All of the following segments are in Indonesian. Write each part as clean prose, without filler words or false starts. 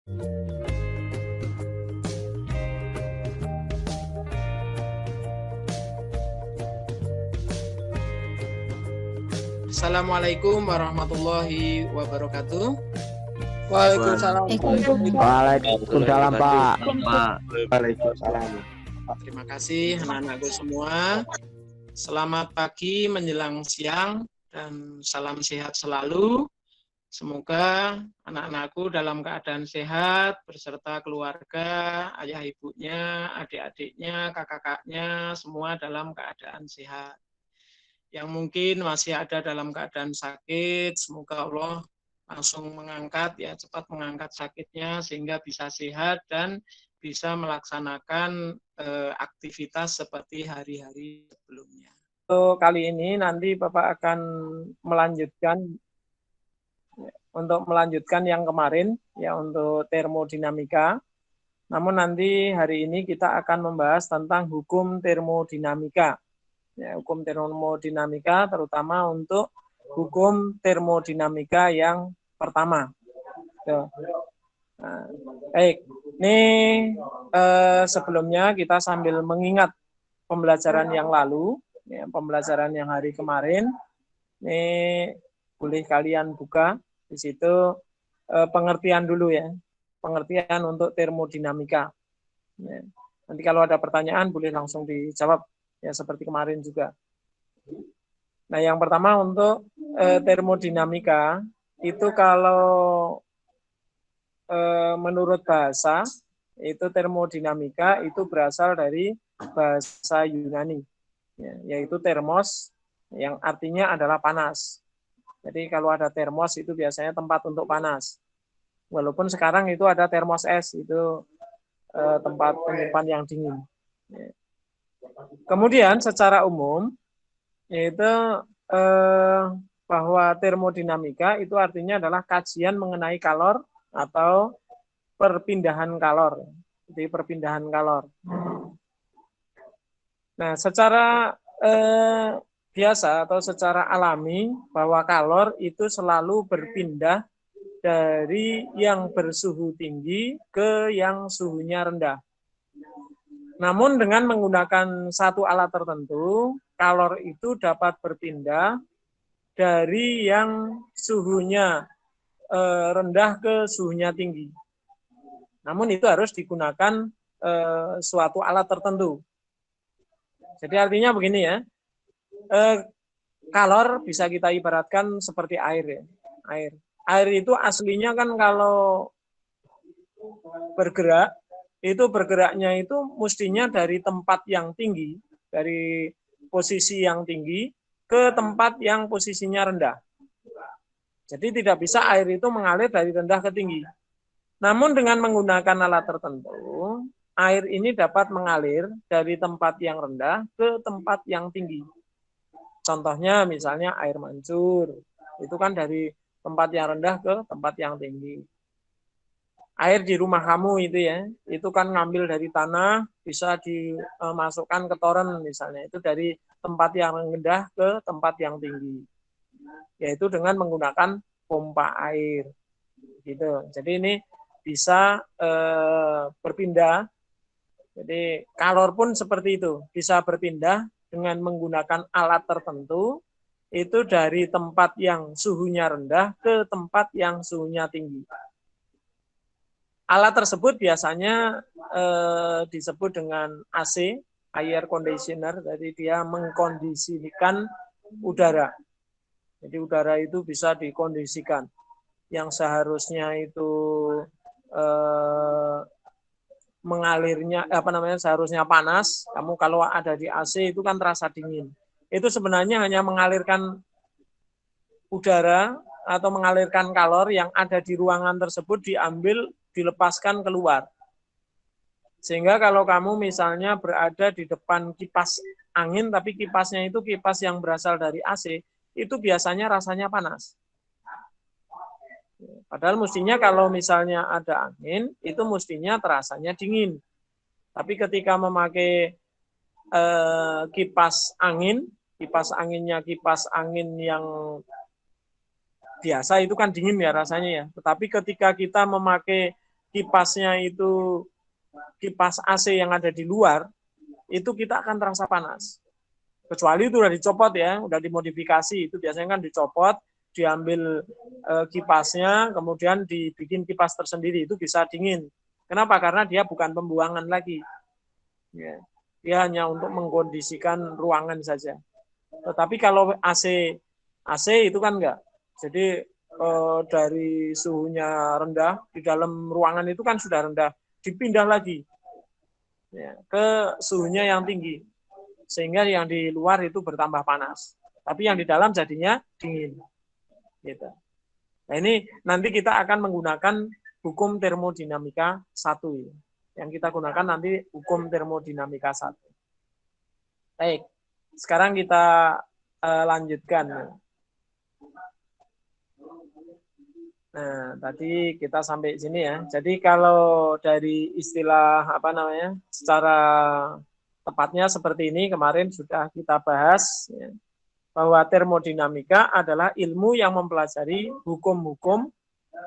Assalamualaikum warahmatullahi wabarakatuh. Waalaikumsalam. Waalaikumsalam, Pak. Waalaikumsalam. Terima kasih anak-anakku semua. Selamat pagi menjelang siang dan salam sehat selalu. Semoga anak-anakku dalam keadaan sehat beserta keluarga, ayah ibunya, adik-adiknya, kakak-kakaknya, semua dalam keadaan sehat. Yang mungkin masih ada dalam keadaan sakit, semoga Allah langsung mengangkat, ya cepat mengangkat sakitnya sehingga bisa sehat dan bisa melaksanakan aktivitas seperti hari-hari sebelumnya. Kali ini nanti Bapak akan melanjutkan yang kemarin ya untuk termodinamika. Namun nanti hari ini kita akan membahas tentang hukum termodinamika. Ya, hukum termodinamika terutama untuk hukum termodinamika yang pertama. Nah, baik, ini sebelumnya kita sambil mengingat pembelajaran yang lalu, ya, pembelajaran yang hari kemarin. Ini boleh kalian buka di situ pengertian dulu ya, pengertian untuk termodinamika. Ya, nanti kalau ada pertanyaan boleh langsung dijawab. Ya seperti kemarin juga. Nah yang pertama untuk termodinamika itu kalau menurut bahasa itu termodinamika itu berasal dari bahasa Yunani, ya, yaitu termos yang artinya adalah panas. Jadi kalau ada termos itu biasanya tempat untuk panas. Walaupun sekarang itu ada termos es, itu tempat penyimpan yang dingin. Ya. Kemudian secara umum yaitu bahwa termodinamika itu artinya adalah kajian mengenai kalor atau perpindahan kalor. Jadi perpindahan kalor. Nah, secara biasa atau secara alami bahwa kalor itu selalu berpindah dari yang bersuhu tinggi ke yang suhunya rendah. Namun dengan menggunakan satu alat tertentu, kalor itu dapat berpindah dari yang suhunya rendah ke suhunya tinggi. Namun itu harus digunakan suatu alat tertentu. Jadi artinya begini ya, kalor bisa kita ibaratkan seperti air ya. Air itu aslinya kan kalau bergerak, itu bergeraknya itu mestinya dari tempat yang tinggi, dari posisi yang tinggi ke tempat yang posisinya rendah. Jadi tidak bisa air itu mengalir dari rendah ke tinggi. Namun dengan menggunakan alat tertentu, air ini dapat mengalir dari tempat yang rendah ke tempat yang tinggi. Contohnya misalnya air mancur, itu kan dari tempat yang rendah ke tempat yang tinggi. Air di rumah kamu itu ya, itu kan ngambil dari tanah, bisa dimasukkan ke toren misalnya, itu dari tempat yang rendah ke tempat yang tinggi, yaitu dengan menggunakan pompa air, gitu. Jadi ini bisa berpindah. Jadi kalor pun seperti itu, bisa berpindah dengan menggunakan alat tertentu, itu dari tempat yang suhunya rendah ke tempat yang suhunya tinggi. Alat tersebut biasanya disebut dengan AC, air conditioner, jadi dia mengkondisikan udara. Jadi udara itu bisa dikondisikan. Yang seharusnya itu mengalirnya seharusnya panas, kamu kalau ada di AC itu kan terasa dingin. Itu sebenarnya hanya mengalirkan udara atau mengalirkan kalor yang ada di ruangan tersebut dilepaskan keluar. Sehingga kalau kamu misalnya berada di depan kipas angin, tapi kipasnya itu kipas yang berasal dari AC, itu biasanya rasanya panas. Padahal mestinya kalau misalnya ada angin, itu mestinya terasanya dingin. Tapi ketika memakai kipas anginnya kipas angin yang biasa itu kan dingin ya rasanya ya. Tetapi ketika kita memakai kipasnya itu kipas AC yang ada di luar, itu kita akan terasa panas. Kecuali itu udah dicopot ya, udah dimodifikasi, itu biasanya kan dicopot, diambil kipasnya, kemudian dibikin kipas tersendiri, itu bisa dingin. Kenapa? Karena dia bukan pembuangan lagi. Ya. Dia hanya untuk mengkondisikan ruangan saja. Tetapi kalau AC itu kan enggak. Jadi dari suhunya rendah, di dalam ruangan itu kan sudah rendah, dipindah lagi ya, ke suhunya yang tinggi. Sehingga yang di luar itu bertambah panas. Tapi yang di dalam jadinya dingin. Gitu. Nah ini nanti kita akan menggunakan hukum termodinamika 1. Yang kita gunakan nanti hukum termodinamika 1. Baik, sekarang kita lanjutkan. Nah, tadi kita sampai sini ya. Jadi kalau dari istilah apa namanya, secara tepatnya seperti ini kemarin sudah kita bahas ya, bahwa termodinamika adalah ilmu yang mempelajari hukum-hukum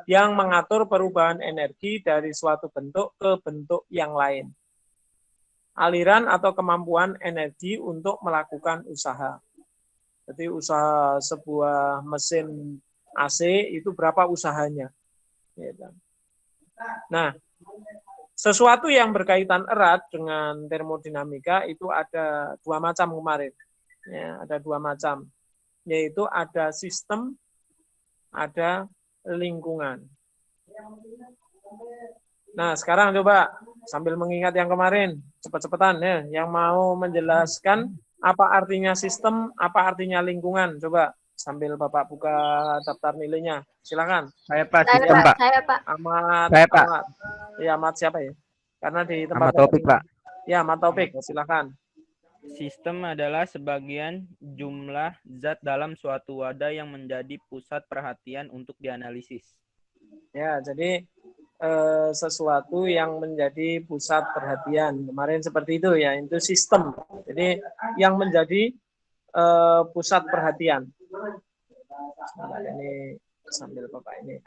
yang mengatur perubahan energi dari suatu bentuk ke bentuk yang lain. Aliran atau kemampuan energi untuk melakukan usaha. Jadi usaha sebuah mesin AC itu berapa usahanya. Nah, sesuatu yang berkaitan erat dengan termodinamika itu ada 2 macam kemarin. Ya, ada 2 macam. Yaitu ada sistem, ada lingkungan. Nah, sekarang coba sambil mengingat yang kemarin, cepat-cepatan ya, yang mau menjelaskan apa artinya sistem, apa artinya lingkungan. Coba sambil Bapak buka daftar nilainya. Silakan. Saya Pak, sistem Pak. Saya Pak. Saya Pak. Ya, Ahmad siapa ya? Karena di tempat Ahmad Taufik Pak. Ya, Ahmad Taufik. Silakan. Sistem adalah sebagian jumlah zat dalam suatu wadah yang menjadi pusat perhatian untuk dianalisis. Ya, jadi sesuatu yang menjadi pusat perhatian. Kemarin seperti itu ya, itu sistem. Jadi yang menjadi pusat perhatian. Nah, ini sambil Bapak ini.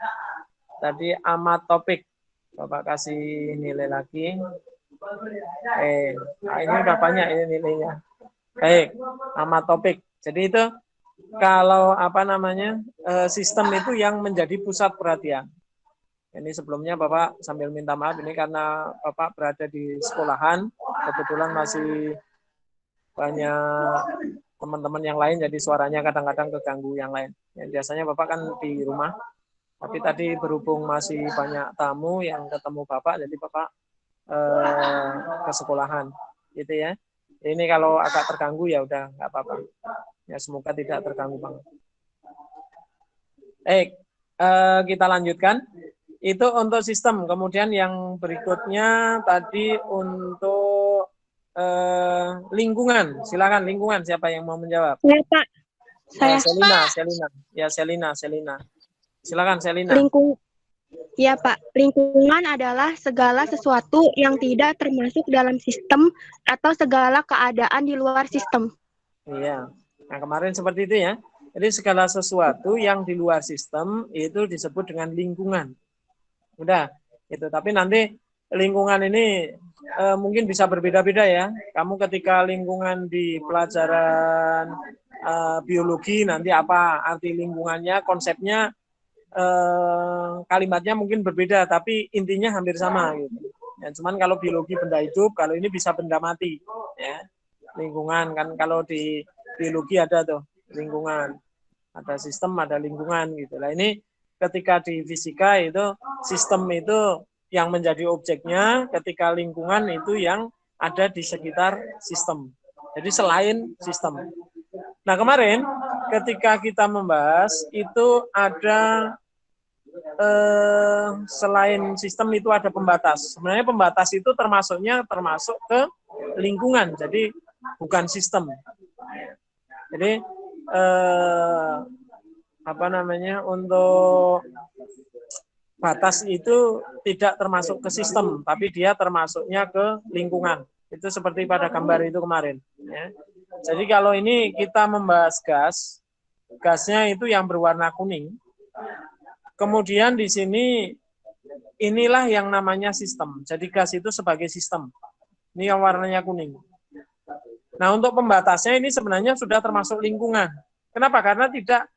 Tadi Ahmad Topik. Bapak kasih nilai lagi. Ini udah banyak ini nilainya. Baik, Ahmad Topik. Jadi itu kalau apa namanya sistem itu yang menjadi pusat perhatian. Ini sebelumnya Bapak sambil minta maaf ini karena Bapak berada di sekolahan, kebetulan masih banyak teman-teman yang lain, jadi suaranya kadang-kadang keganggu yang lain. Yang biasanya Bapak kan di rumah, tapi tadi berhubung masih banyak tamu yang ketemu Bapak, jadi Bapak ke sekolahan, gitu ya. Ini kalau agak terganggu ya udah nggak apa-apa. Ya semoga tidak terganggu banget. Kita lanjutkan. Itu untuk sistem. Kemudian yang berikutnya tadi untuk lingkungan. Silakan lingkungan, siapa yang mau menjawab? Saya Pak. Saya Selina. Ya Selina. Silakan Selina. Ya Pak, lingkungan adalah segala sesuatu yang tidak termasuk dalam sistem atau segala keadaan di luar sistem. Iya. Nah kemarin seperti itu ya. Jadi segala sesuatu yang di luar sistem itu disebut dengan lingkungan. Udah, itu. Tapi nanti lingkungan ini mungkin bisa berbeda-beda ya. Kamu ketika lingkungan di pelajaran biologi nanti apa arti lingkungannya, konsepnya, kalimatnya mungkin berbeda, tapi intinya hampir sama gitu. Ya, cuman kalau biologi benda hidup, kalau ini bisa benda mati. Ya, lingkungan kan kalau di biologi ada tuh lingkungan, ada sistem, ada lingkungan gitu. Nah ini ketika di fisika itu sistem itu yang menjadi objeknya, ketika lingkungan itu yang ada di sekitar sistem. Jadi selain sistem. Nah kemarin ketika kita membahas itu ada selain sistem itu ada pembatas. Sebenarnya pembatas itu termasuk ke lingkungan. Jadi bukan sistem. Jadi untuk batas itu tidak termasuk ke sistem, tapi dia termasuknya ke lingkungan. Itu seperti pada gambar itu kemarin. Ya. Jadi kalau ini kita membahas gas, gasnya itu yang berwarna kuning. Kemudian di sini inilah yang namanya sistem. Jadi gas itu sebagai sistem. Ini yang warnanya kuning. Nah, untuk pembatasnya ini sebenarnya sudah termasuk lingkungan. Kenapa? Karena tidak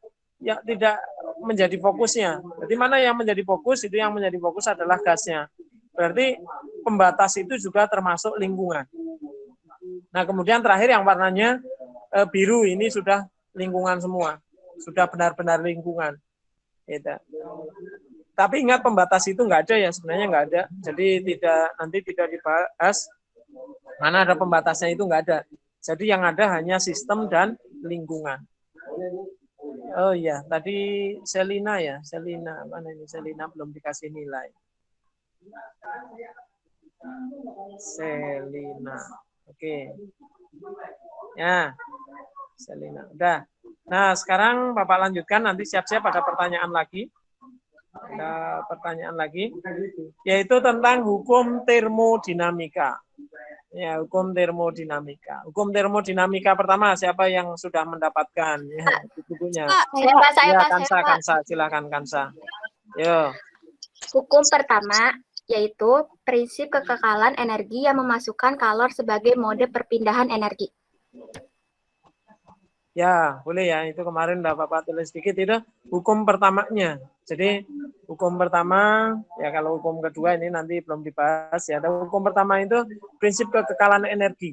menjadi fokusnya. Jadi mana yang menjadi fokus, itu yang menjadi fokus adalah gasnya. Berarti pembatas itu juga termasuk lingkungan. Nah, kemudian terakhir yang warnanya biru, ini sudah lingkungan semua. Sudah benar-benar lingkungan. Gitu. Tapi ingat, pembatas itu nggak ada ya, sebenarnya nggak ada. Jadi nanti tidak dibahas mana ada pembatasnya, itu nggak ada. Jadi yang ada hanya sistem dan lingkungan. Oh iya, tadi Selina ya, Selina mana ini? Selina belum dikasih nilai. Selina, oke. Ya, Selina, udah. Nah, sekarang Bapak lanjutkan, nanti siap-siap ada pertanyaan lagi. Ada pertanyaan lagi, yaitu tentang hukum termodinamika. Ya, hukum termodinamika. Hukum termodinamika pertama, siapa yang sudah mendapatkan ya, bukunya? Ya, Kansa, silakan Kansa. Yo. Hukum pertama yaitu prinsip kekekalan energi yang memasukkan kalor sebagai mode perpindahan energi. Ya, boleh ya. Itu kemarin udah Bapak tulis sedikit, itu hukum pertamanya. Jadi hukum pertama, ya kalau hukum kedua ini nanti belum dibahas ya. Ada hukum pertama itu prinsip kekekalan energi.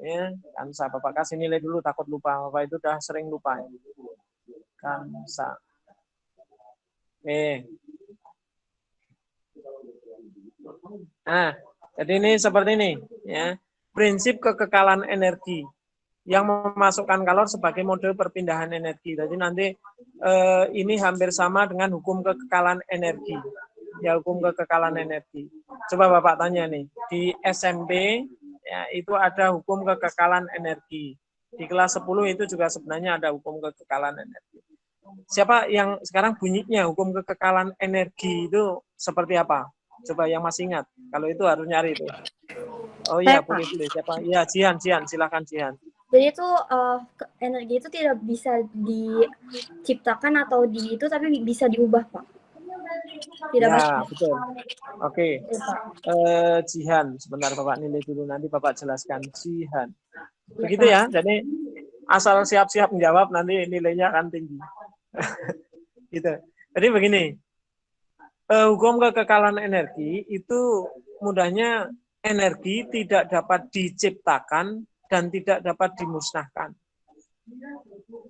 Ya, Kansa, Bapak kasih nilai dulu, takut lupa. Bapak itu udah sering lupa. Kansa. Nah, jadi ini seperti ini ya. Prinsip kekekalan energi yang memasukkan kalor sebagai mode perpindahan energi. Jadi nanti ini hampir sama dengan hukum kekekalan energi. Ya, hukum kekekalan energi. Coba Bapak tanya nih, di SMP ya, itu ada hukum kekekalan energi. Di kelas 10 itu juga sebenarnya ada hukum kekekalan energi. Siapa yang sekarang bunyinya hukum kekekalan energi itu seperti apa? Coba yang masih ingat. Kalau itu harus nyari itu. Oh iya, boleh. Siapa? Iya, Jihan, silakan Jihan. Jadi itu energi itu tidak bisa diciptakan atau itu, tapi bisa diubah, Pak. Tidak ya, betul. Oke. Jihan, sebentar Bapak nilai dulu, nanti Bapak jelaskan. Jihan. Begitu ya, jadi asal siap-siap menjawab, nanti nilainya akan tinggi. Gitu. Jadi begini, hukum kekekalan energi itu mudahnya energi tidak dapat diciptakan dan tidak dapat dimusnahkan.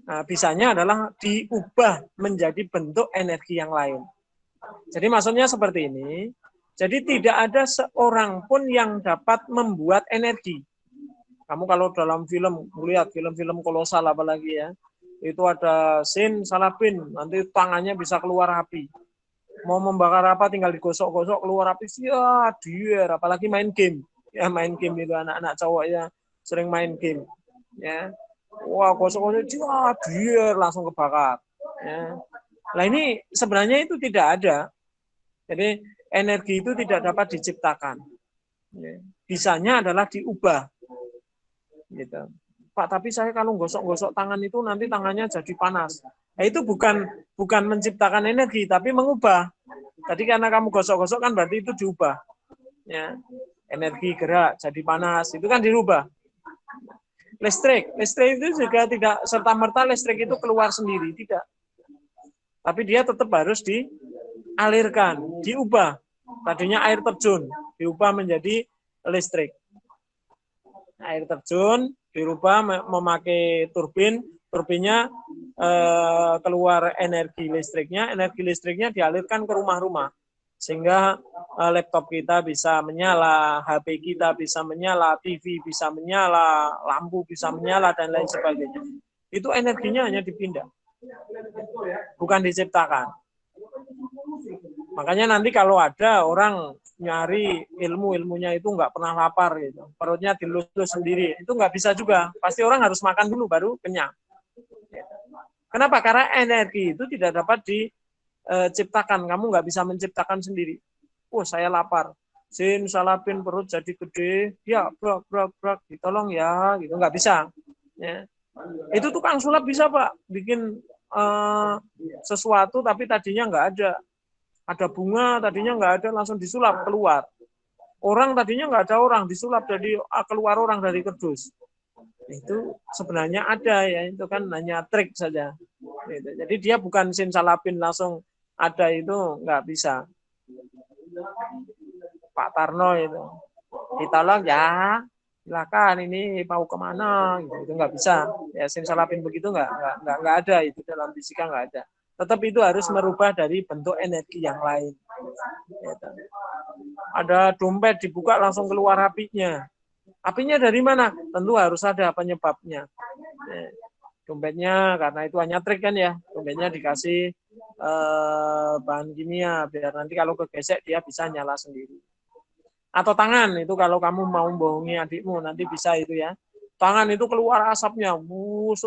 Nah, bisanya adalah diubah menjadi bentuk energi yang lain. Jadi maksudnya seperti ini, jadi tidak ada seorang pun yang dapat membuat energi. Kamu kalau dalam film, melihat film-film kolosal apalagi ya, itu ada scene Salabin, nanti tangannya bisa keluar api. Mau membakar apa tinggal digosok-gosok keluar api, ya dia, apalagi main game. Ya main game itu anak-anak cowok ya sering main game. Ya. Wah, gosok-gosok dia langsung kebakar. Ya. Nah, ini sebenarnya itu tidak ada. Jadi energi itu tidak dapat diciptakan. Ya. Bisanya adalah diubah. Gitu. Pak, tapi saya kalau gosok-gosok tangan itu nanti tangannya jadi panas. Nah, itu bukan menciptakan energi, tapi mengubah. Tadi karena kamu gosok-gosok kan berarti itu diubah. Ya. Energi gerak jadi panas, itu kan dirubah. Listrik itu juga tidak serta-merta listrik itu keluar sendiri, tidak. Tapi dia tetap harus dialirkan, diubah. Tadinya air terjun, diubah menjadi listrik. Air terjun dirubah memakai turbin, turbinnya keluar energi listriknya dialirkan ke rumah-rumah. Sehingga laptop kita bisa menyala, HP kita bisa menyala, TV bisa menyala, lampu bisa menyala, dan lain sebagainya. Itu energinya hanya dipindah, bukan diciptakan. Makanya nanti kalau ada orang nyari ilmunya itu nggak pernah lapar, gitu, perutnya dilus-lus sendiri, itu nggak bisa juga. Pasti orang harus makan dulu baru kenyang. Kenapa? Karena energi itu tidak dapat diciptakan. Kamu nggak bisa menciptakan sendiri. Oh, saya lapar. Sin Salabin perut jadi gede, ya brak, ditolong ya, gitu, nggak bisa. Ya. Itu tukang sulap bisa Pak, bikin sesuatu tapi tadinya nggak ada. Ada bunga tadinya nggak ada langsung disulap keluar. Orang tadinya nggak ada orang disulap jadi keluar orang dari kerdus. Itu sebenarnya ada ya, itu kan hanya trik saja. Gitu. Jadi dia bukan simsalabim langsung ada, itu nggak bisa. Pak Tarno itu ditolong ya silakan, ini mau kemana gitu. Itu nggak bisa ya, simsalabim begitu nggak ada, itu dalam fisika nggak ada. Tetap itu harus merubah dari bentuk energi yang lain. Gitu. Ada dompet dibuka langsung keluar apinya. Apinya dari mana? Tentu harus ada penyebabnya. Dompetnya karena itu hanya trik kan ya. Dompetnya dikasih bahan kimia biar nanti kalau kegesek dia bisa nyala sendiri. Atau tangan itu kalau kamu mau bohongi adikmu nanti bisa itu ya. Tangan itu keluar asapnya.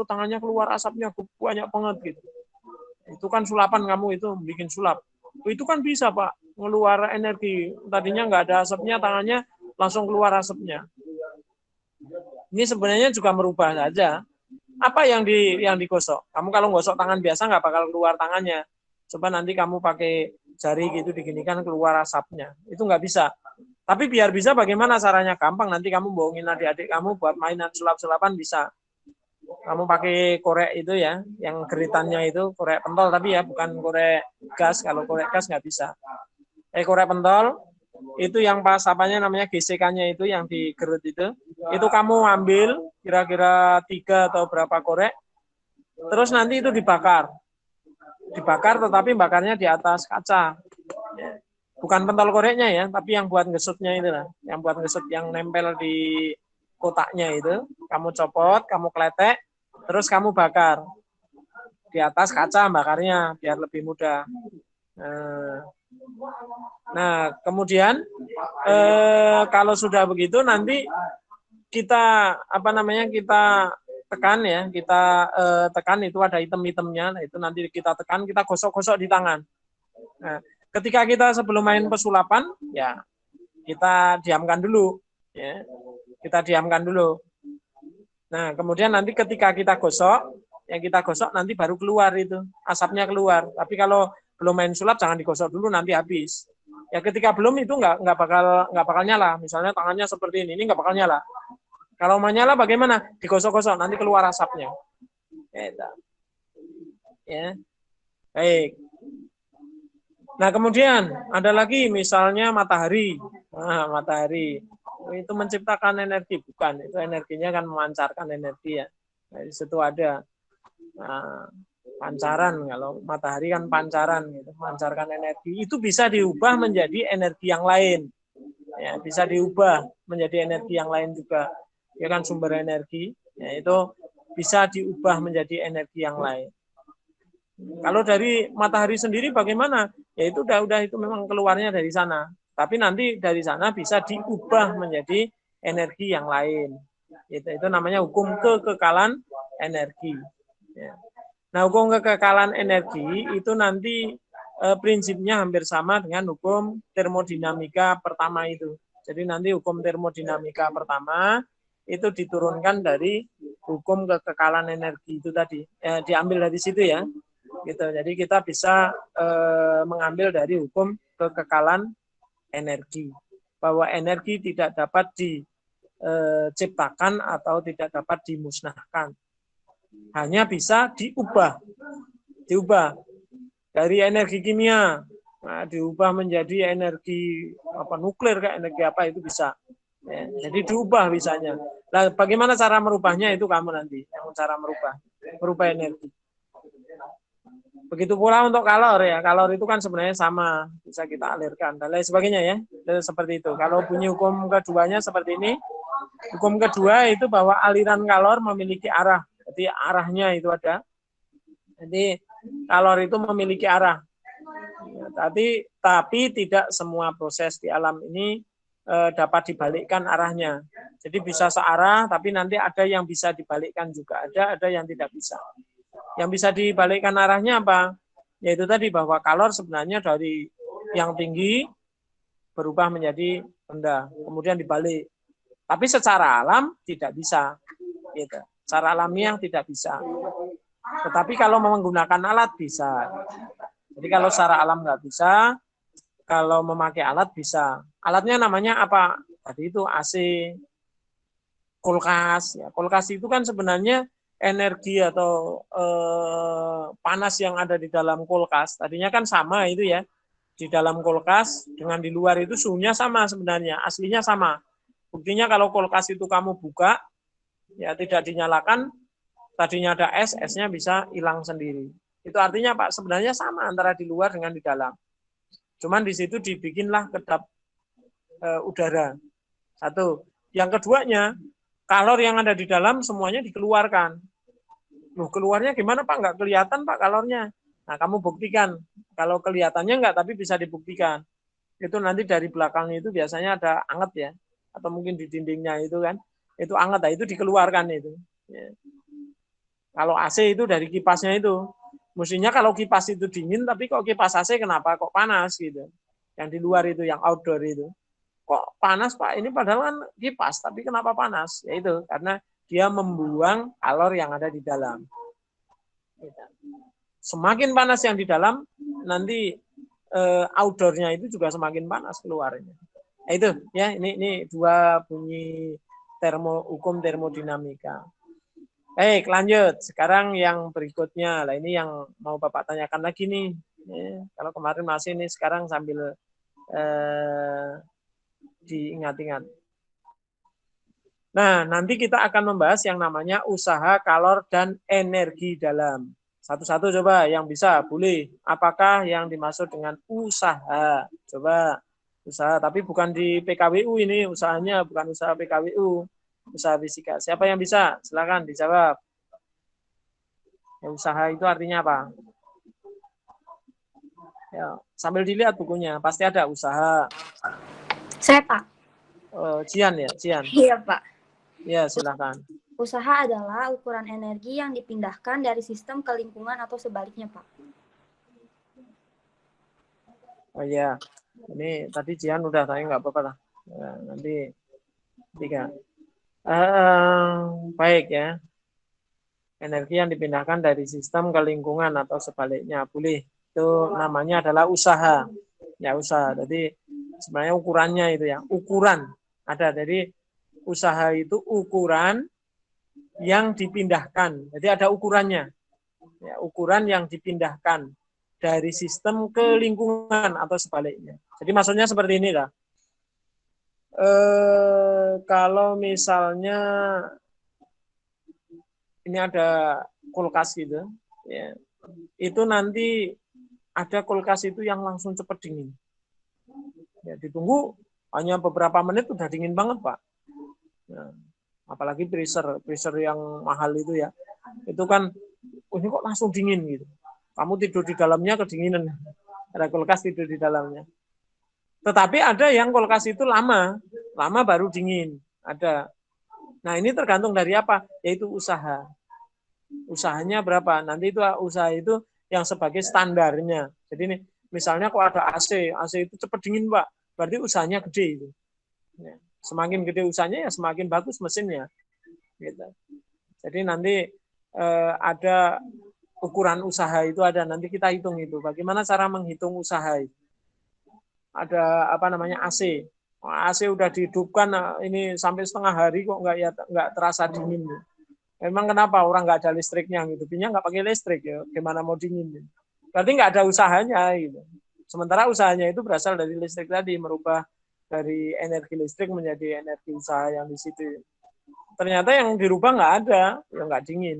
Tangannya keluar asapnya banyak banget gitu. Itu kan sulapan, kamu itu bikin sulap. Itu kan bisa Pak, ngeluar energi. Tadinya nggak ada asapnya, tangannya langsung keluar asapnya. Ini sebenarnya juga merubah saja. Apa yang digosok? Kamu kalau gosok tangan biasa nggak bakal keluar tangannya. Coba nanti kamu pakai jari gitu diginikan keluar asapnya. Itu nggak bisa. Tapi biar bisa bagaimana caranya? Gampang, nanti kamu bohongin adik-adik kamu buat mainan sulap-sulapan bisa. Kamu pakai korek itu ya, yang geritannya itu korek pentol tapi ya bukan korek gas. Kalau korek gas nggak bisa. Korek pentol itu yang pas apanya namanya gesekannya itu yang digerut itu kamu ambil kira-kira 3 atau berapa korek, terus nanti itu dibakar tetapi bakarnya di atas kaca. Bukan pentol koreknya ya, tapi yang buat ngesutnya itu lah, yang buat ngesut yang nempel di kotaknya itu, kamu copot, kamu kletek, terus kamu bakar di atas kaca bakarnya biar lebih mudah. Nah kemudian kalau sudah begitu nanti kita kita tekan ya, kita tekan itu ada item-itemnya, nah, itu nanti kita tekan, kita gosok-gosok di tangan. Nah, ketika kita sebelum main pesulapan ya kita diamkan dulu ya. Kita diamkan dulu. Nah, kemudian nanti ketika kita gosok, yang kita gosok nanti baru keluar itu, asapnya keluar. Tapi kalau belum main sulap jangan digosok dulu, nanti habis. Ya ketika belum itu nggak bakal nyala. Misalnya tangannya seperti ini nggak bakal nyala. Kalau mau nyala bagaimana? Digosok-gosok nanti keluar asapnya. Ya. Baik. Nah, kemudian ada lagi misalnya matahari. Nah, matahari itu menciptakan energi, bukan? Itu energinya kan memancarkan energi ya. Nah, di situ ada pancaran. Kalau matahari kan pancaran, gitu, memancarkan energi. Itu bisa diubah menjadi energi yang lain. Ya, bisa diubah menjadi energi yang lain juga. Ya kan sumber energi. Ya, itu bisa diubah menjadi energi yang lain. Kalau dari matahari sendiri bagaimana? Ya itu udah itu memang keluarnya dari sana. Tapi nanti dari sana bisa diubah menjadi energi yang lain. Itu namanya hukum kekekalan energi. Ya. Nah, hukum kekekalan energi itu nanti prinsipnya hampir sama dengan hukum termodinamika pertama itu. Jadi nanti hukum termodinamika pertama itu diturunkan dari hukum kekekalan energi itu tadi. Diambil dari situ ya. Gitu. Jadi kita bisa mengambil dari hukum kekekalan energi, bahwa energi tidak dapat diciptakan atau tidak dapat dimusnahkan, hanya bisa diubah dari energi kimia, diubah menjadi energi nuklir, kayak energi apa itu bisa. Ya, jadi diubah bisanya. Nah, bagaimana cara merubahnya itu kamu nanti yang cara merubah energi. Begitu pula untuk kalor ya. Kalor itu kan sebenarnya sama, bisa kita alirkan dan lain sebagainya ya. Dan seperti itu. Kalau bunyi hukum keduanya seperti ini. Hukum kedua itu bahwa aliran kalor memiliki arah. Jadi arahnya itu ada. Jadi kalor itu memiliki arah. Ya, tapi tidak semua proses di alam ini dapat dibalikkan arahnya. Jadi bisa searah, tapi nanti ada yang bisa dibalikkan juga. Ada yang tidak bisa. Yang bisa dibalikkan arahnya apa? Yaitu tadi bahwa kalor sebenarnya dari yang tinggi berubah menjadi rendah, kemudian dibalik. Tapi secara alam tidak bisa. Gitu. Secara alamiah tidak bisa. Tetapi kalau menggunakan alat bisa. Jadi kalau secara alam nggak bisa, kalau memakai alat bisa. Alatnya namanya apa? Tadi itu AC, kulkas. Ya, kulkas itu kan sebenarnya energi atau panas yang ada di dalam kulkas. Tadinya kan sama itu ya. Di dalam kulkas dengan di luar itu suhunya sama sebenarnya, aslinya sama. Buktinya kalau kulkas itu kamu buka, ya tidak dinyalakan, tadinya ada es, esnya bisa hilang sendiri. Itu artinya Pak, sebenarnya sama antara di luar dengan di dalam. Cuman di situ dibikinlah kedap udara. Satu. Yang keduanya, kalor yang ada di dalam semuanya dikeluarkan. Loh, keluarnya gimana Pak? Nggak kelihatan Pak kalornya. Nah, kamu buktikan. Kalau kelihatannya enggak, tapi bisa dibuktikan. Itu nanti dari belakangnya itu biasanya ada anget ya. Atau mungkin di dindingnya itu kan. Itu anget, nah, itu dikeluarkan itu. Ya. Kalau AC itu dari kipasnya itu. Mestinya kalau kipas itu dingin, tapi kok kipas AC kenapa kok panas gitu. Yang di luar itu, yang outdoor itu. Kok panas Pak? Ini padahal kan kipas, tapi kenapa panas? Ya itu, karena dia membuang kalor yang ada di dalam. Semakin panas yang di dalam, nanti outdoornya itu juga semakin panas keluarnya. Nah, itu ya, ini dua bunyi hukum termodinamika. Baik, lanjut. Sekarang yang berikutnya. Lah ini yang mau Bapak tanyakan lagi nih. Ya, kalau kemarin masih nih, sekarang sambil diingat-ingat. Nah, nanti kita akan membahas yang namanya usaha, kalor, dan energi dalam. Satu-satu coba yang bisa, boleh. Apakah yang dimaksud dengan usaha? Coba usaha, tapi bukan di PKWU ini, usahanya bukan usaha PKWU, usaha fisika. Siapa yang bisa? Silakan dijawab. Ya, usaha itu artinya apa? Ya, sambil dilihat bukunya, pasti ada usaha. Saya Pak. Cian ya, Cian. Iya Pak. Ya, silakan. Usaha adalah ukuran energi yang dipindahkan dari sistem ke lingkungan atau sebaliknya, Pak. Oh iya, ini tadi Jian udah tanya nggak apa-apa lah. Nah, nanti 3. Baik ya. Energi yang dipindahkan dari sistem ke lingkungan atau sebaliknya, boleh. Itu namanya adalah usaha. Ya, usaha. Jadi sebenarnya ukurannya itu ya, ukuran. Ada, jadi usaha itu ukuran yang dipindahkan. Jadi ada ukurannya. Ya, ukuran yang dipindahkan dari sistem ke lingkungan atau sebaliknya. Jadi maksudnya seperti ini lah. Kalau misalnya ini ada kulkas gitu, ya, itu nanti ada kulkas itu yang langsung cepat dingin. Ya, ditunggu hanya beberapa menit udah dingin banget Pak. Nah, apalagi freezer yang mahal itu ya, itu kan ini kok langsung dingin gitu. Kamu tidur di dalamnya kedinginan, ada kulkas tidur di dalamnya. Tetapi ada yang kulkas itu lama baru dingin, ada. Nah ini tergantung dari apa, yaitu usaha. Usahanya berapa? Nanti itu usaha itu yang sebagai standarnya. Jadi ini misalnya kok ada AC itu cepat dingin Pak, berarti usahanya gede itu. Ya. Semakin gede usahanya ya semakin bagus mesinnya. Gitu. Jadi nanti ada ukuran usaha itu ada, nanti kita hitung itu. Bagaimana cara menghitung usaha itu? Ada apa namanya AC. AC udah dihidupkan ini sampai setengah hari kok nggak terasa dingin. Memang kenapa orang nggak ada listriknya gitu? Hidupnya nggak pakai listrik ya, gimana mau dingin? Berarti nggak ada usahanya gitu. Sementara usahanya itu berasal dari listrik tadi, merubah dari energi listrik menjadi energi usaha yang di situ. Ternyata yang dirubah nggak ada, yang nggak dingin.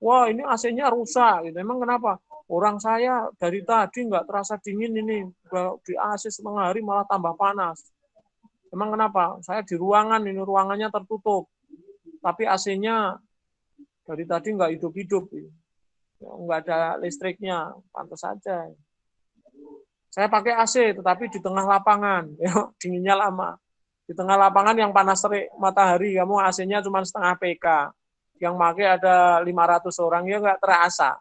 Wah ini AC-nya rusak, gitu. Emang kenapa? Orang saya dari tadi nggak terasa dingin ini, di AC setengah hari malah tambah panas. Emang kenapa? Saya di ruangan, ini ruangannya tertutup, tapi AC-nya dari tadi nggak hidup-hidup, nggak ada listriknya, pantas saja. Saya pakai AC, tetapi di tengah lapangan, ya, dinginnya lama. Di tengah lapangan yang panas terik matahari, kamu AC-nya cuma setengah PK. Yang pakai ada 500 orang, ya nggak terasa.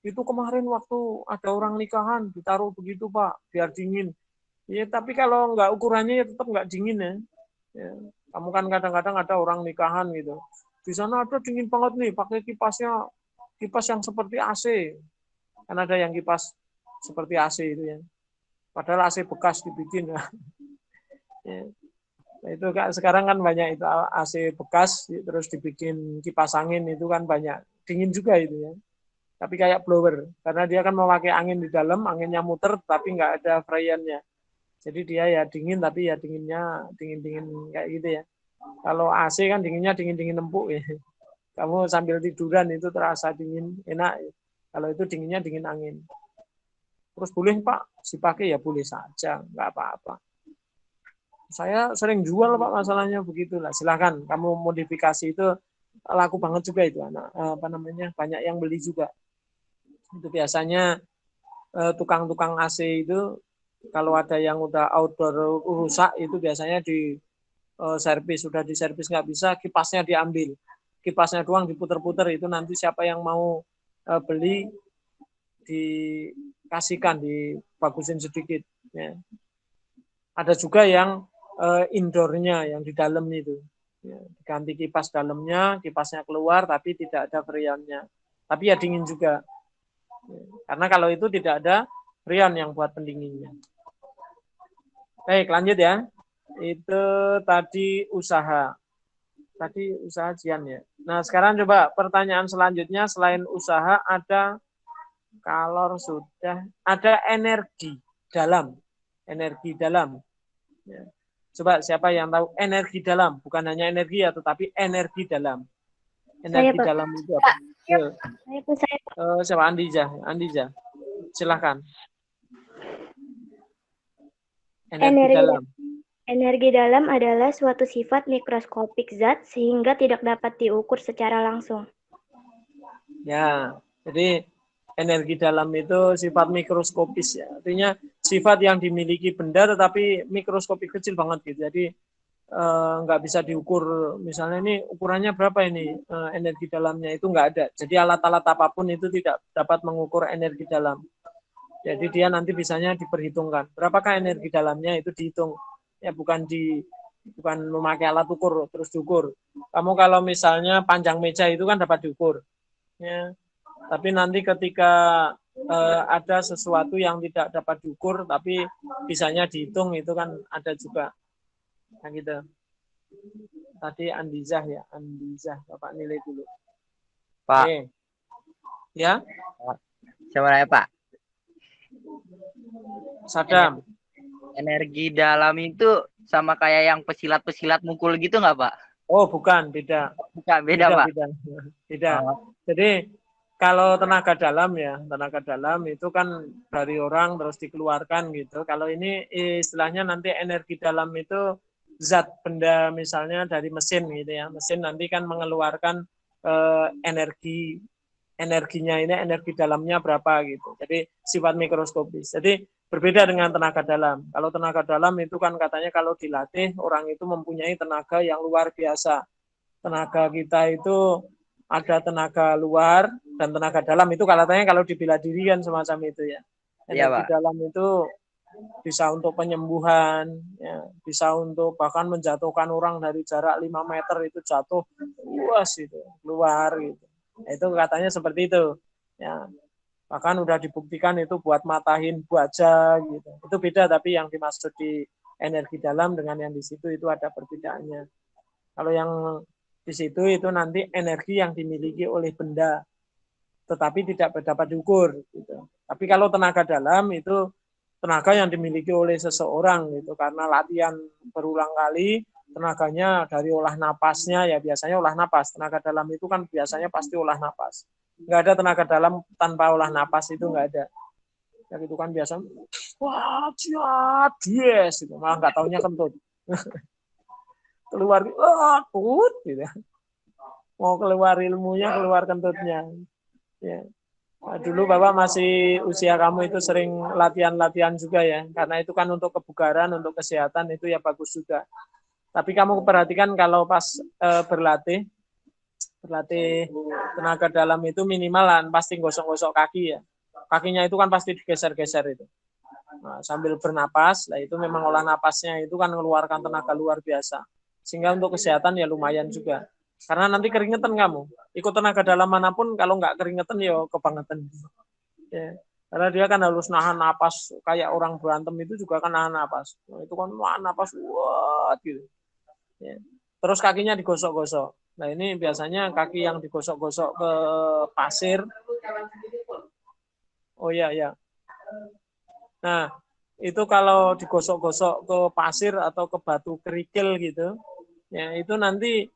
Itu kemarin waktu ada orang nikahan, ditaruh begitu Pak, biar dingin. Ya, tapi kalau nggak ukurannya ya tetap nggak dingin ya. Ya. Kamu kan kadang-kadang ada orang nikahan gitu. Di sana ada dingin banget nih, pakai kipasnya, kipas yang seperti AC. Kan ada yang kipas seperti AC itu ya. Padahal AC bekas dibikin. Ya. Nah, itu kan sekarang kan banyak itu AC bekas terus dibikin kipas angin itu kan banyak. Dingin juga itu ya. Tapi kayak blower karena dia kan memakai angin di dalam, anginnya muter tapi nggak ada freon-nya. Jadi dia ya dingin tapi ya dinginnya dingin-dingin kayak gitu ya. Kalau AC kan dinginnya dingin-dingin empuk ya. Kamu sambil tiduran itu terasa dingin, enak. Kalau itu dinginnya dingin angin. Terus boleh Pak, dipakai ya boleh saja, nggak apa-apa. Saya sering jual Pak, masalahnya begitulah. Silahkan, kamu modifikasi itu laku banget juga itu, banyak yang beli juga. Itu biasanya tukang-tukang AC itu kalau ada yang udah outdoor rusak itu biasanya di servis, sudah di servis nggak bisa, kipasnya diambil. Kipasnya doang diputer-puter itu nanti siapa yang mau beli dikasihkan, dibagusin sedikit. Ya. Ada juga yang indoornya, yang di dalam itu. Ya, ganti kipas dalamnya, kipasnya keluar tapi tidak ada freonnya. Tapi ya dingin juga. Ya, karena kalau itu tidak ada freon yang buat pendinginnya. Baik, lanjut ya. Itu tadi usaha. Tadi usaha Jian ya. Nah, sekarang coba pertanyaan selanjutnya, selain usaha ada kalor sudah, ada energi dalam. Energi dalam. Ya. Coba siapa yang tahu energi dalam? Bukan hanya energi ya, tetapi energi dalam. Energi Pak. dalam itu apa? Saya Pak. Siapa? Andija. Silahkan. Energi dalam. Energi dalam adalah suatu sifat mikroskopik zat sehingga tidak dapat diukur secara langsung. Ya, jadi energi dalam itu sifat mikroskopis ya. Artinya sifat yang dimiliki benda tetapi mikroskopik kecil banget gitu. Jadi nggak bisa diukur. Misalnya ini ukurannya berapa ini energi dalamnya itu nggak ada. Jadi alat-alat apapun itu tidak dapat mengukur energi dalam. Jadi dia nanti bisanya diperhitungkan. Berapakah energi dalamnya itu dihitung. Ya bukan memakai alat ukur terus diukur. Kamu kalau misalnya panjang meja itu kan dapat diukur. Ya. Tapi nanti ketika ada sesuatu yang tidak dapat diukur tapi bisanya dihitung itu kan ada juga. Nah gitu. Tadi Andizah ya, Andizah. Bapak nilai dulu. Pak. Oke. Ya. Siapa ya Pak? Sadam. Energi dalam itu sama kayak yang pesilat-pesilat mukul gitu nggak Pak? Oh bukan, beda. Bukan, beda Pak. Beda. Jadi kalau tenaga dalam ya, tenaga dalam itu kan dari orang terus dikeluarkan gitu. Kalau ini istilahnya nanti energi dalam itu zat benda misalnya dari mesin gitu ya. Mesin nanti kan mengeluarkan energinya ini, energi dalamnya berapa gitu. Jadi sifat mikroskopis. Jadi berbeda dengan tenaga dalam. Kalau tenaga dalam itu kan katanya kalau dilatih orang itu mempunyai tenaga yang luar biasa. Tenaga kita itu ada tenaga luar dan tenaga dalam itu katanya kalau dibela diri kan semacam itu ya. Energi dalam itu bisa untuk penyembuhan, ya, bisa untuk bahkan menjatuhkan orang dari jarak 5 meter itu jatuh luas itu keluar gitu. Nah, itu katanya seperti itu. Ya. Bahkan udah dibuktikan itu buat matahin baja gitu. Itu beda tapi yang dimaksud di energi dalam dengan yang di situ itu ada perbedaannya. Kalau yang di situ itu nanti energi yang dimiliki oleh benda tetapi tidak dapat diukur gitu. Tapi kalau tenaga dalam itu tenaga yang dimiliki oleh seseorang gitu karena latihan berulang kali, tenaganya dari olah napasnya ya biasanya olah napas. Tenaga dalam itu kan biasanya pasti olah napas. Nggak ada tenaga dalam tanpa olah napas itu nggak ada. Ya itu kan biasa wah yes gitu. Malah nggak taunya kentut. Keluar kut gitu. Mau keluar ilmunya keluar kentutnya. Ya. Nah, dulu Bapak masih usia kamu itu sering latihan-latihan juga ya. Karena itu kan untuk kebugaran, untuk kesehatan itu ya bagus juga. Tapi kamu perhatikan kalau pas berlatih tenaga dalam itu minimalan pasti gosok-gosok kaki ya. Kakinya itu kan pasti digeser-geser itu. Nah, sambil bernapas, lah itu memang olah napasnya itu kan mengeluarkan tenaga luar biasa. Sehingga untuk kesehatan ya lumayan juga. Karena nanti keringetan kamu. Ikut tenaga dalam manapun kalau nggak keringetan ya kebangetan. Ya. Karena dia kan harus nahan napas kayak orang berantem itu juga kan nahan napas. Nah, itu kan nahan napas wah gitu. Ya. Terus kakinya digosok-gosok. Nah ini biasanya kaki yang digosok-gosok ke pasir. Oh iya ya. Nah itu kalau digosok-gosok ke pasir atau ke batu kerikil gitu, ya itu nanti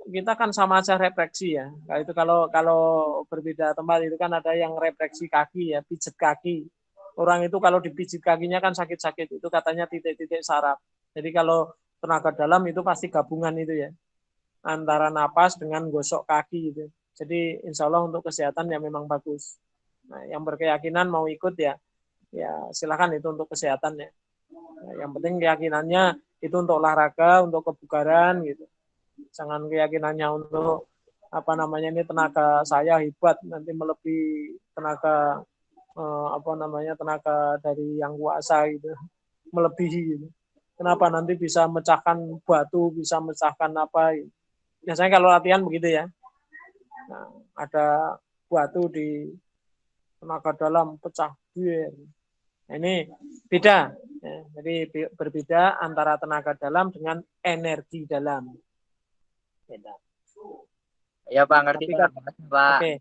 kita kan sama aja refleksi ya. Nah, itu kalau berbeda tempat itu kan ada yang refleksi kaki ya, pijet kaki. Orang itu kalau dipijit kakinya kan sakit-sakit, itu katanya titik-titik saraf. Jadi kalau tenaga dalam itu pasti gabungan itu ya, antara napas dengan gosok kaki gitu. Jadi insya Allah untuk kesehatan ya memang bagus. Nah, yang berkeyakinan mau ikut ya silakan, itu untuk kesehatan ya. Nah, yang penting keyakinannya itu untuk olahraga, untuk kebugaran gitu. Jangan keyakinannya untuk ini tenaga saya hebat nanti melebihi tenaga tenaga dari yang kuasa gitu, melebihi gitu. Kenapa nanti bisa mecahkan batu, bisa mecahkan apa gitu. Biasanya kalau latihan begitu ya. Nah, ada batu di tenaga dalam pecah bir. Nah, ini beda ya. Jadi berbeda antara tenaga dalam dengan energi dalam. Beda. Ya Pak, ngerti Pak. Pak. Oke.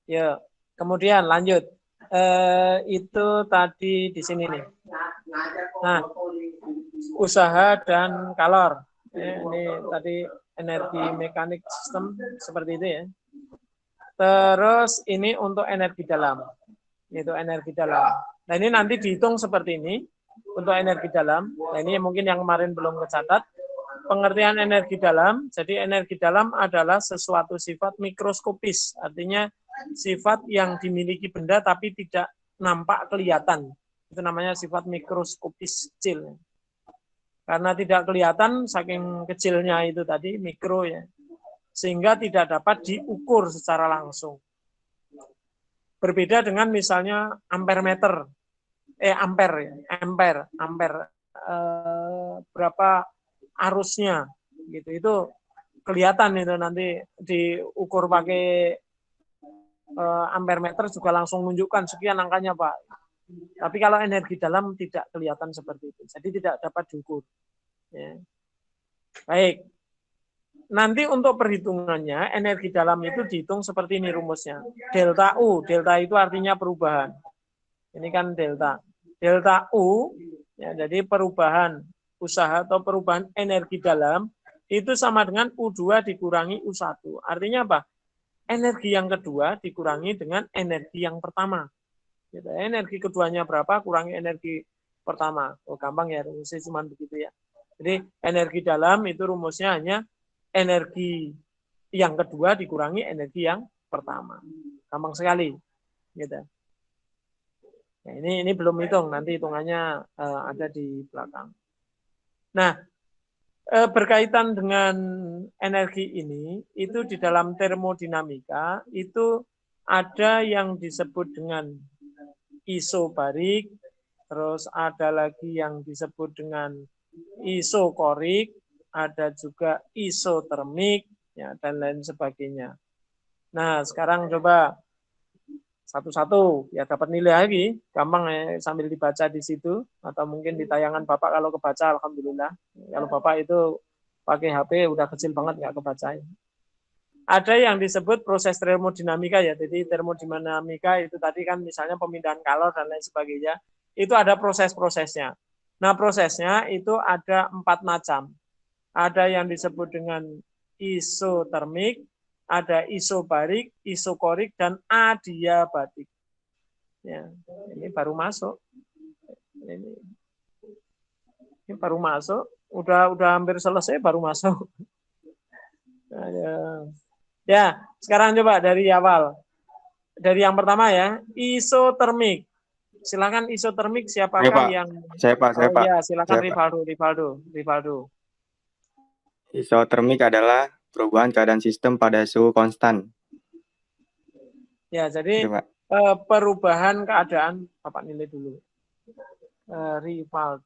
Ya, kemudian lanjut. Itu tadi di sini nih. Nah, usaha dan kalor. Ini tadi energi mekanik sistem seperti itu ya. Terus ini untuk energi dalam. Itu energi dalam. Nah, ini nanti dihitung seperti ini untuk energi dalam. Nah, ini mungkin yang kemarin belum kecatat. Pengertian energi dalam, jadi energi dalam adalah sesuatu sifat mikroskopis, artinya sifat yang dimiliki benda tapi tidak nampak kelihatan. Itu namanya sifat mikroskopis kecil. Karena tidak kelihatan, saking kecilnya itu tadi, mikro ya, sehingga tidak dapat diukur secara langsung. Berbeda dengan misalnya ampere, berapa arusnya gitu, itu kelihatan itu nanti diukur pakai ampere meter juga langsung menunjukkan sekian angkanya Pak. Tapi kalau energi dalam tidak kelihatan seperti itu, jadi tidak dapat diukur. Ya. Baik, nanti untuk perhitungannya energi dalam itu dihitung seperti ini rumusnya. Delta U, delta itu artinya perubahan. Ini kan delta. Delta U, ya, jadi perubahan usaha atau perubahan energi dalam itu sama dengan U2 dikurangi U1. Artinya apa? Energi yang kedua dikurangi dengan energi yang pertama. Gitu. Energi keduanya berapa, kurangi energi pertama. Oh, gampang ya, rumusnya cuma begitu ya. Jadi energi dalam itu rumusnya hanya energi yang kedua dikurangi energi yang pertama. Gampang sekali. Gitu. Nah, ini belum hitung, nanti hitungannya ada di belakang. Nah, berkaitan dengan energi ini, itu di dalam termodinamika, itu ada yang disebut dengan isobarik, terus ada lagi yang disebut dengan isokorik, ada juga isotermik, ya, dan lain sebagainya. Nah, sekarang coba satu-satu ya dapat nilai lagi, gampang ya, sambil dibaca di situ atau mungkin di tayangan Bapak kalau kebaca alhamdulillah. Kalau Bapak itu pakai HP udah kecil banget nggak kebaca. Ada yang disebut proses termodinamika ya. Jadi termodinamika itu tadi kan misalnya pemindahan kalor dan lain sebagainya. Itu ada proses-prosesnya. Nah, prosesnya itu ada 4 macam. Ada yang disebut dengan isotermik, ada isobarik, isokorik, dan adiabatik. Ya, ini baru masuk. Ini baru masuk. Udah hampir selesai baru masuk. Ya, sekarang coba dari awal. Dari yang pertama ya, isotermik. Silakan isotermik siapakah yang? Saya Pak. Ya, silakan Rivaldo. Isotermik adalah perubahan keadaan sistem pada suhu konstan. Ya, jadi perubahan keadaan, Bapak nilai dulu. Rival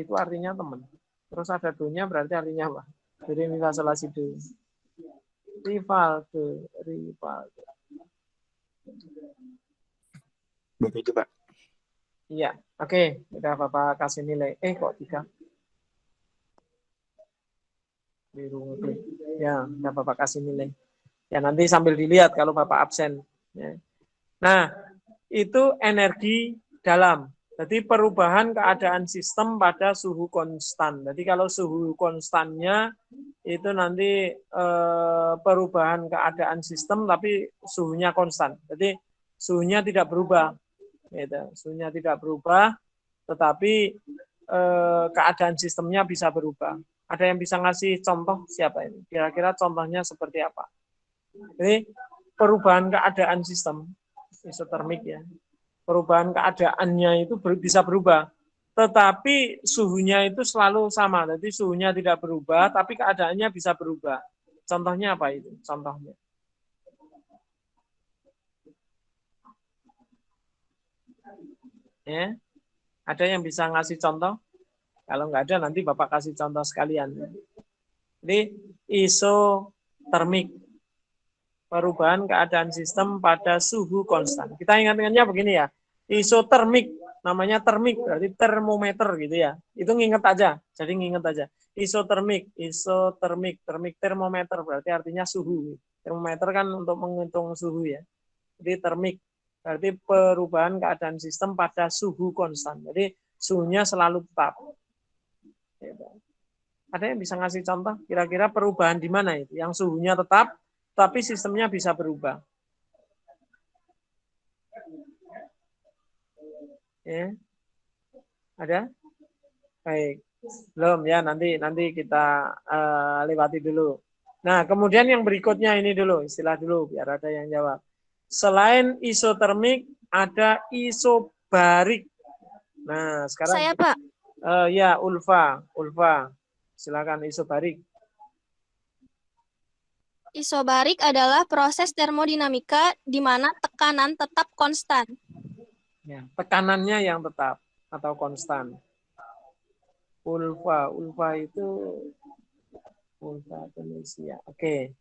itu artinya teman. Terus ada do-nya berarti artinya apa? Jadi misalnya do. Rivaldo. Begitu, Pak. Iya, oke. Udah Bapak kasih nilai. Kok 3? Biru. Ya, udah Bapak kasih nilai. Ya, nanti sambil dilihat kalau Bapak absen. Ya. Nah, itu energi dalam. Jadi perubahan keadaan sistem pada suhu konstan. Jadi kalau suhu konstannya itu nanti perubahan keadaan sistem tapi suhunya konstan. Jadi suhunya tidak berubah. Gitu. Suhunya tidak berubah, tetapi keadaan sistemnya bisa berubah. Ada yang bisa ngasih contoh siapa ini? Kira-kira contohnya seperti apa? Jadi perubahan keadaan sistem isotermik ya. Perubahan keadaannya itu bisa berubah, tetapi suhunya itu selalu sama. Jadi suhunya tidak berubah, tapi keadaannya bisa berubah. Contohnya apa itu? Contohnya. Ya, ada yang bisa ngasih contoh? Kalau nggak ada, nanti Bapak kasih contoh sekalian. Jadi isotermik, perubahan keadaan sistem pada suhu konstan. Kita ingat-ingatnya begini ya, isotermik, namanya termik, berarti termometer gitu ya. Itu nginget aja, jadi nginget aja. Isotermik, termik termometer, berarti artinya suhu. Termometer kan untuk menghitung suhu ya. Jadi termik, berarti perubahan keadaan sistem pada suhu konstan. Jadi suhunya selalu tetap. Ada yang bisa ngasih contoh? Kira-kira perubahan di mana itu? Yang suhunya tetap, tapi sistemnya bisa berubah. Ya. Ada? Baik. Belum ya, nanti kita lewati dulu. Nah, kemudian yang berikutnya ini dulu, istilah dulu biar ada yang jawab. Selain isotermik, ada isobarik. Nah, sekarang Saya, Pak. Ya, Ulfa. Silakan isobarik. Isobarik adalah proses termodinamika di mana tekanan tetap konstan. Ya, tekanannya yang tetap atau konstan. Ulfa itu Ulfa Tunisia. Oke.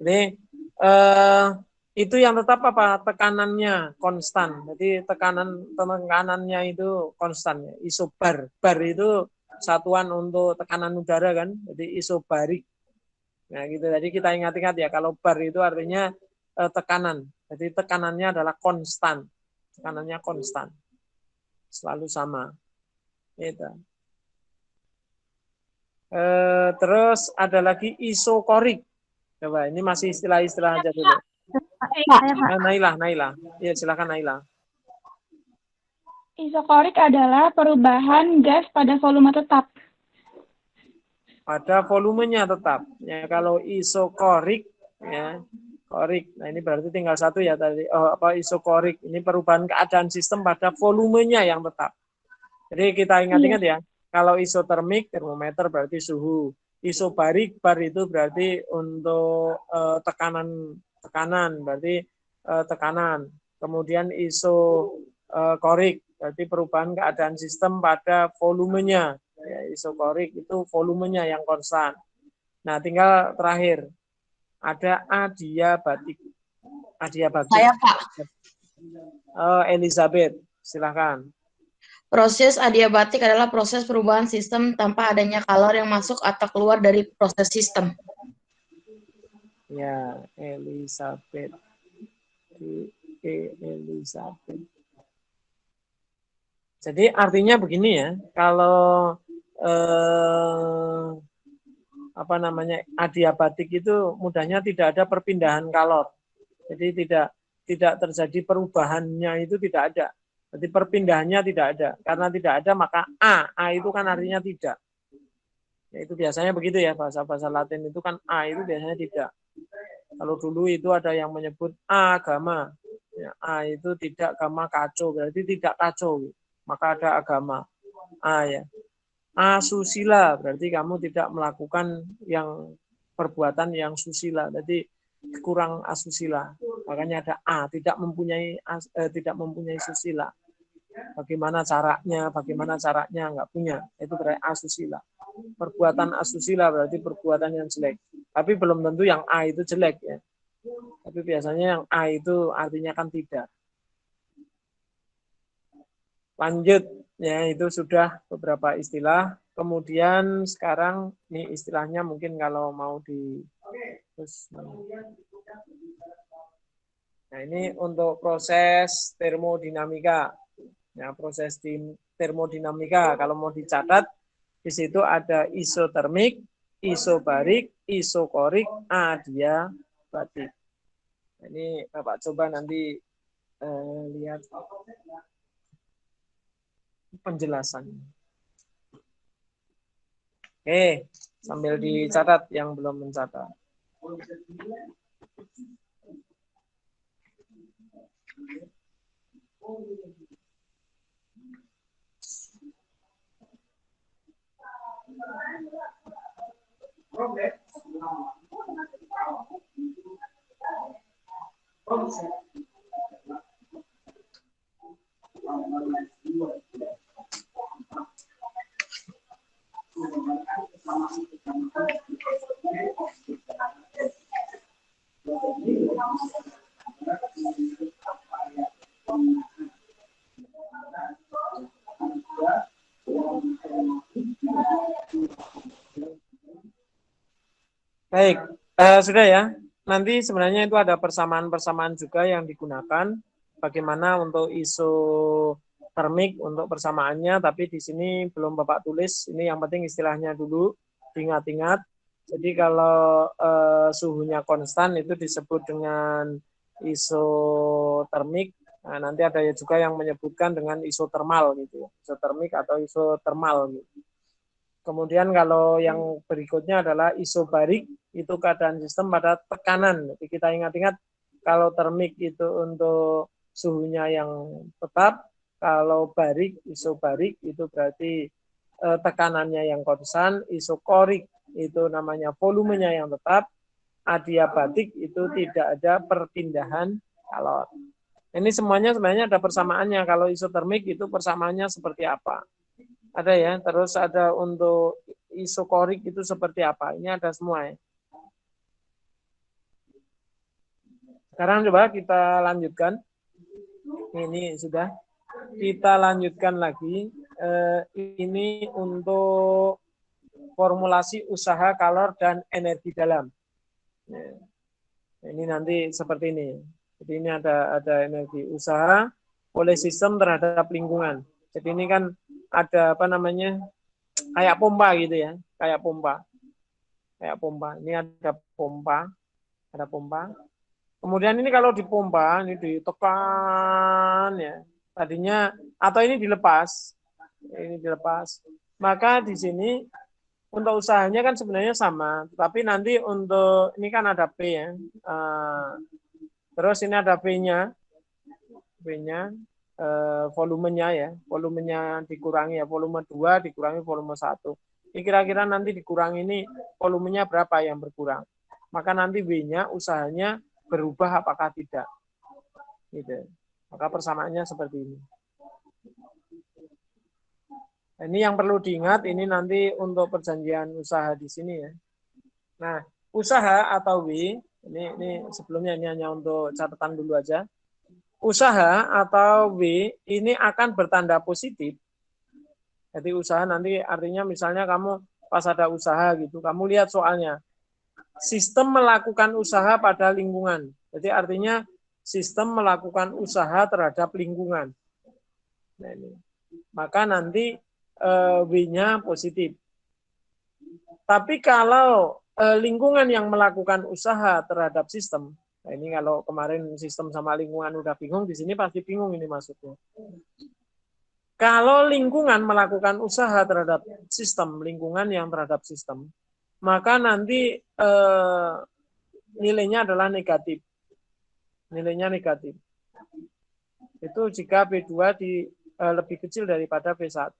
Jadi itu yang tetap apa? Tekanannya konstan. Jadi tekanannya itu konstan. Isobar. Bar itu satuan untuk tekanan udara kan. Jadi isobarik. Nah, gitu. Jadi kita ingat-ingat ya, kalau bar itu artinya tekanan. Jadi tekanannya adalah konstan. Tekanannya konstan. Selalu sama. Gitu. Terus ada lagi isokorik. Coba, ini masih istilah-istilah aja dulu. Naila. Ya, silakan Naila. Isokorik adalah perubahan gas pada volume tetap. Pada volumenya tetap. Ya, kalau isokorik ya, korik. Nah, ini berarti tinggal satu ya tadi. Isokorik. Ini perubahan keadaan sistem pada volumenya yang tetap. Jadi kita ingat-ingat ya. Kalau isotermik, termometer berarti suhu. Isobarik, bar itu berarti untuk tekanan, berarti tekanan. Kemudian isokorik, berarti perubahan keadaan sistem pada volumenya. Ya, isokorik itu volumenya yang konstan. Nah, tinggal terakhir. Ada adiabatik. Saya, Pak. Elizabeth, silakan. Proses adiabatik adalah proses perubahan sistem tanpa adanya kalor yang masuk atau keluar dari proses sistem. Ya, Elizabeth. Jadi artinya begini ya, kalau adiabatik itu mudahnya tidak ada perpindahan kalor. Jadi tidak terjadi perubahannya, itu tidak ada. Jadi perpindahannya tidak ada. Karena tidak ada maka A itu kan artinya tidak. Ya, itu biasanya begitu ya, bahasa-bahasa Latin itu kan A itu biasanya tidak. Kalau dulu itu ada yang menyebut agama. Ya, A itu tidak, gamma kacau, berarti tidak kacau. Maka ada agama. A ya. Asusila, berarti kamu tidak melakukan yang perbuatan yang susila. Jadi kurang asusila. Makanya ada A, tidak mempunyai susila. Bagaimana caranya nggak punya. Itu berarti asusila. Perbuatan asusila berarti perbuatan yang jelek. Tapi belum tentu yang A itu jelek ya. Tapi biasanya yang A itu artinya kan tidak. Lanjut, ya itu sudah beberapa istilah. Kemudian sekarang ini istilahnya mungkin kalau mau di terus. Nah, ini untuk proses termodinamika. Ya, proses termodinamika kalau mau dicatat di situ ada isotermik, isobarik, isokorik, adiabatik. Nah, ini Bapak coba nanti lihat penjelasannya. Oke, sambil dicatat yang belum mencatat. Baik, sudah ya. Nanti sebenarnya itu ada persamaan-persamaan juga yang digunakan. Bagaimana untuk isotermik untuk persamaannya, tapi di sini belum Bapak tulis. Ini yang penting istilahnya dulu, diingat-ingat. Jadi kalau suhunya konstan itu disebut dengan isotermik. Nah, nanti ada juga yang menyebutkan dengan isotermal gitu, isotermik atau isotermal gitu. Kemudian kalau yang berikutnya adalah isobarik, itu keadaan sistem pada tekanan. Jadi kita ingat-ingat kalau termik itu untuk suhunya yang tetap, kalau barik, isobarik itu berarti tekanannya yang konstan, isokorik itu namanya volumenya yang tetap, adiabatik itu tidak ada perpindahan kalor. Ini semuanya sebenarnya ada persamaannya. Kalau isotermik itu persamaannya seperti apa? Ada ya, terus ada untuk isokorik itu seperti apa? Ini ada semua ya. Sekarang coba kita lanjutkan. Ini sudah. Kita lanjutkan lagi. Ini untuk formulasi usaha kalor dan energi dalam. Ini nanti seperti ini. Jadi ini ada energi usaha oleh sistem terhadap lingkungan. Jadi ini kan ada apa namanya, kayak pompa gitu ya, kayak pompa. Ini ada pompa. Kemudian ini kalau dipompa, ini ditekan ya. Tadinya atau ini dilepas. Maka di sini untuk usahanya kan sebenarnya sama, tapi nanti untuk ini kan ada P ya. Terus ini ada V-nya. Volumenya ya, volumenya dikurangi ya, volume 2 dikurangi volume 1. Ini kira-kira nanti dikurangi ini volumenya berapa yang berkurang. Maka nanti V-nya usahanya berubah apakah tidak. Gitu. Maka persamaannya seperti ini. Ini yang perlu diingat, ini nanti untuk perjanjian usaha di sini ya. Nah, usaha atau W, ini sebelumnya ini hanya untuk catatan dulu aja. Usaha atau W ini akan bertanda positif. Jadi usaha nanti artinya misalnya kamu pas ada usaha gitu, kamu lihat soalnya. Sistem melakukan usaha pada lingkungan. Jadi artinya sistem melakukan usaha terhadap lingkungan. Nah, ini. Maka nanti W-nya positif. Tapi kalau lingkungan yang melakukan usaha terhadap sistem, nah ini kalau kemarin sistem sama lingkungan udah bingung, di sini pasti bingung ini maksudnya. Kalau lingkungan melakukan usaha terhadap sistem, lingkungan yang terhadap sistem, maka nanti nilainya adalah negatif. Nilainya negatif. Itu jika B2 lebih kecil daripada B1.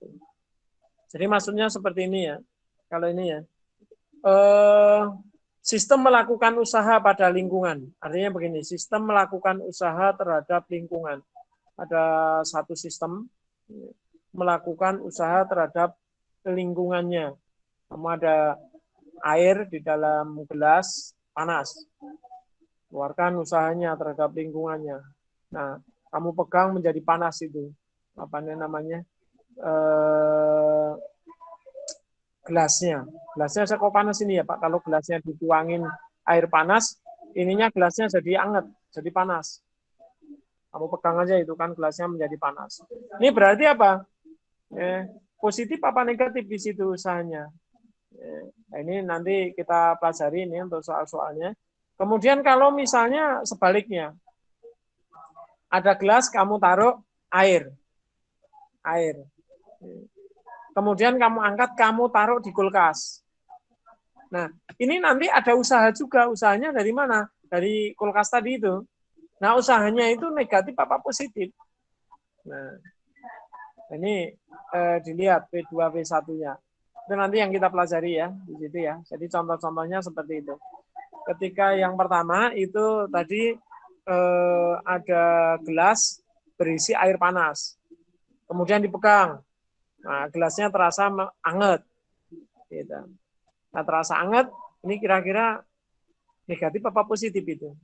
Jadi maksudnya seperti ini ya. Kalau ini ya. Sistem melakukan usaha pada lingkungan. Artinya begini, sistem melakukan usaha terhadap lingkungan. Ada satu sistem melakukan usaha terhadap lingkungannya. Kamu ada air di dalam gelas panas. keluarkan usahanya terhadap lingkungannya. Nah, kamu pegang menjadi panas itu. Apa namanya? Gelasnya. Gelasnya saya kok panas ini ya Pak. Kalau gelasnya dituangin air panas, ininya gelasnya jadi anget, jadi panas. Kamu pegang aja itu kan gelasnya menjadi panas. Ini berarti apa? Positif apa negatif di situ usahanya? Nah, ini nanti kita pelajari ini untuk soal-soalnya. Kemudian kalau misalnya sebaliknya, ada gelas kamu taruh air. Kemudian kamu angkat, kamu taruh di kulkas. Nah, ini nanti ada usaha juga. Usahanya dari mana? Dari kulkas tadi itu. Nah, usahanya itu negatif apa positif? Nah, ini dilihat P2, P1-nya. Itu nanti yang kita pelajari ya, di situ ya. Jadi contoh-contohnya seperti itu. Ketika yang pertama itu tadi ada gelas berisi air panas. Kemudian dipegang. Nah, gelasnya terasa anget. Gitu. Nah, terasa anget, ini kira-kira negatif apa positif itu?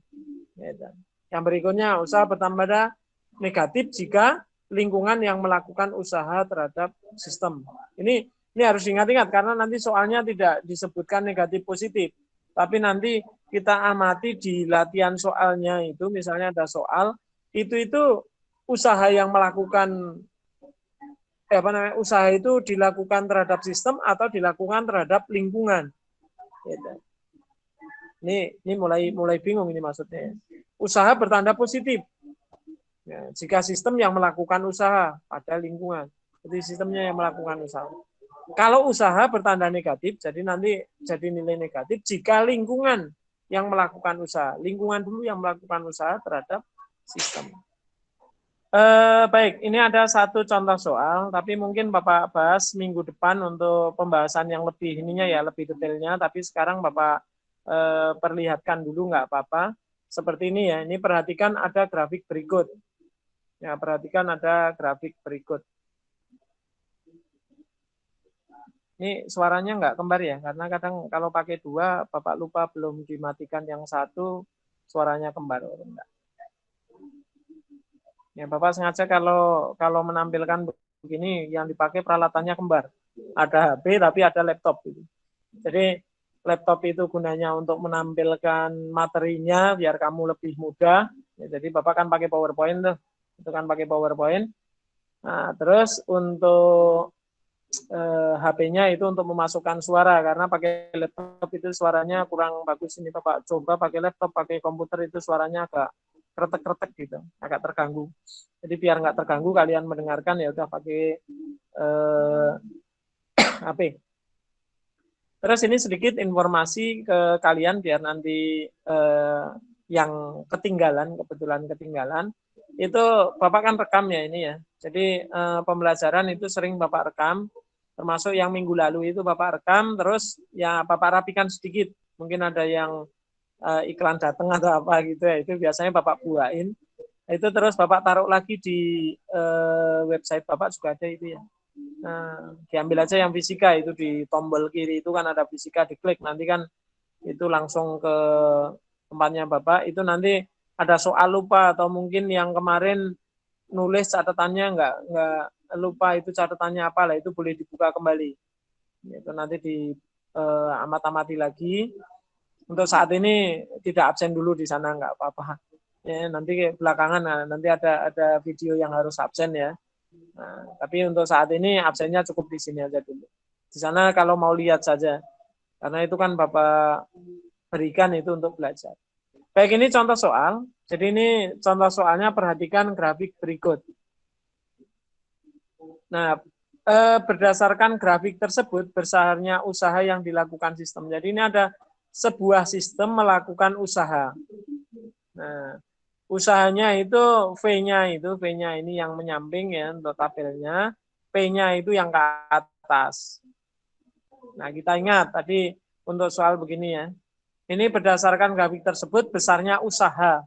Gitu. Yang berikutnya, usaha bertambah negatif jika lingkungan yang melakukan usaha terhadap sistem. Ini harus diingat-ingat, karena nanti soalnya tidak disebutkan negatif positif. Tapi nanti kita amati di latihan soalnya itu, misalnya ada soal, itu usaha yang melakukan usaha itu dilakukan terhadap sistem atau dilakukan terhadap lingkungan. Gitu. Ini mulai bingung ini maksudnya. Usaha bertanda positif. Ya, jika sistem yang melakukan usaha pada lingkungan, jadi sistemnya yang melakukan usaha. Kalau usaha bertanda negatif, jadi nanti jadi nilai negatif jika lingkungan yang melakukan usaha. Lingkungan dulu yang melakukan usaha terhadap sistem. Baik, ini ada satu contoh soal, tapi mungkin Bapak bahas minggu depan untuk pembahasan yang lebih ininya ya, lebih detailnya. Tapi sekarang Bapak perlihatkan dulu nggak apa-apa. Seperti ini ya, ini perhatikan ada grafik berikut. Ya, perhatikan ada grafik berikut. Ini suaranya nggak kembar ya, karena kadang kalau pakai dua, Bapak lupa belum dimatikan yang satu, suaranya kembar. Enggak. Ya, Bapak sengaja kalau menampilkan begini, yang dipakai peralatannya kembar. Ada HP, tapi ada laptop. Gitu. Jadi, laptop itu gunanya untuk menampilkan materinya, biar kamu lebih mudah. Ya, jadi, Bapak kan pakai PowerPoint tuh. Itu kan pakai PowerPoint. Nah, terus untuk HP-nya itu untuk memasukkan suara, karena pakai laptop itu suaranya kurang bagus. Ini Bapak coba pakai laptop, pakai komputer itu suaranya agak kretek-kretek gitu, agak terganggu. Jadi biar nggak terganggu kalian mendengarkan ya udah pakai HP. Terus ini sedikit informasi ke kalian biar nanti yang kebetulan ketinggalan, itu Bapak kan rekam ya ini ya. Jadi pembelajaran itu sering Bapak rekam, termasuk yang minggu lalu itu Bapak rekam, terus ya Bapak rapikan sedikit. Mungkin ada yang iklan datang atau apa gitu ya, itu biasanya Bapak buain. Itu terus Bapak taruh lagi di website Bapak juga ada itu ya. Nah, diambil aja yang fisika itu di tombol kiri itu kan ada fisika, diklik nanti kan itu langsung ke tempatnya Bapak. Itu nanti ada soal lupa atau mungkin yang kemarin nulis catatannya nggak lupa itu catatannya apa lah, itu boleh dibuka kembali. Itu nanti di amat-amati lagi. Untuk saat ini tidak absen dulu di sana, nggak apa-apa. Ya, nanti belakangan nanti ada video yang harus absen ya. Nah, tapi untuk saat ini absennya cukup di sini aja dulu. Di sana kalau mau lihat saja, karena itu kan Bapak berikan itu untuk belajar. Baik, ini contoh soal. Jadi ini contoh soalnya, perhatikan grafik berikut. Nah, berdasarkan grafik tersebut besarnya usaha yang dilakukan sistem. Jadi ini ada sebuah sistem melakukan usaha. Nah, usahanya itu V-nya ini yang menyamping ya untuk tabelnya. P-nya itu yang ke atas. Nah, kita ingat tadi untuk soal begini ya. Ini berdasarkan grafik tersebut besarnya usaha.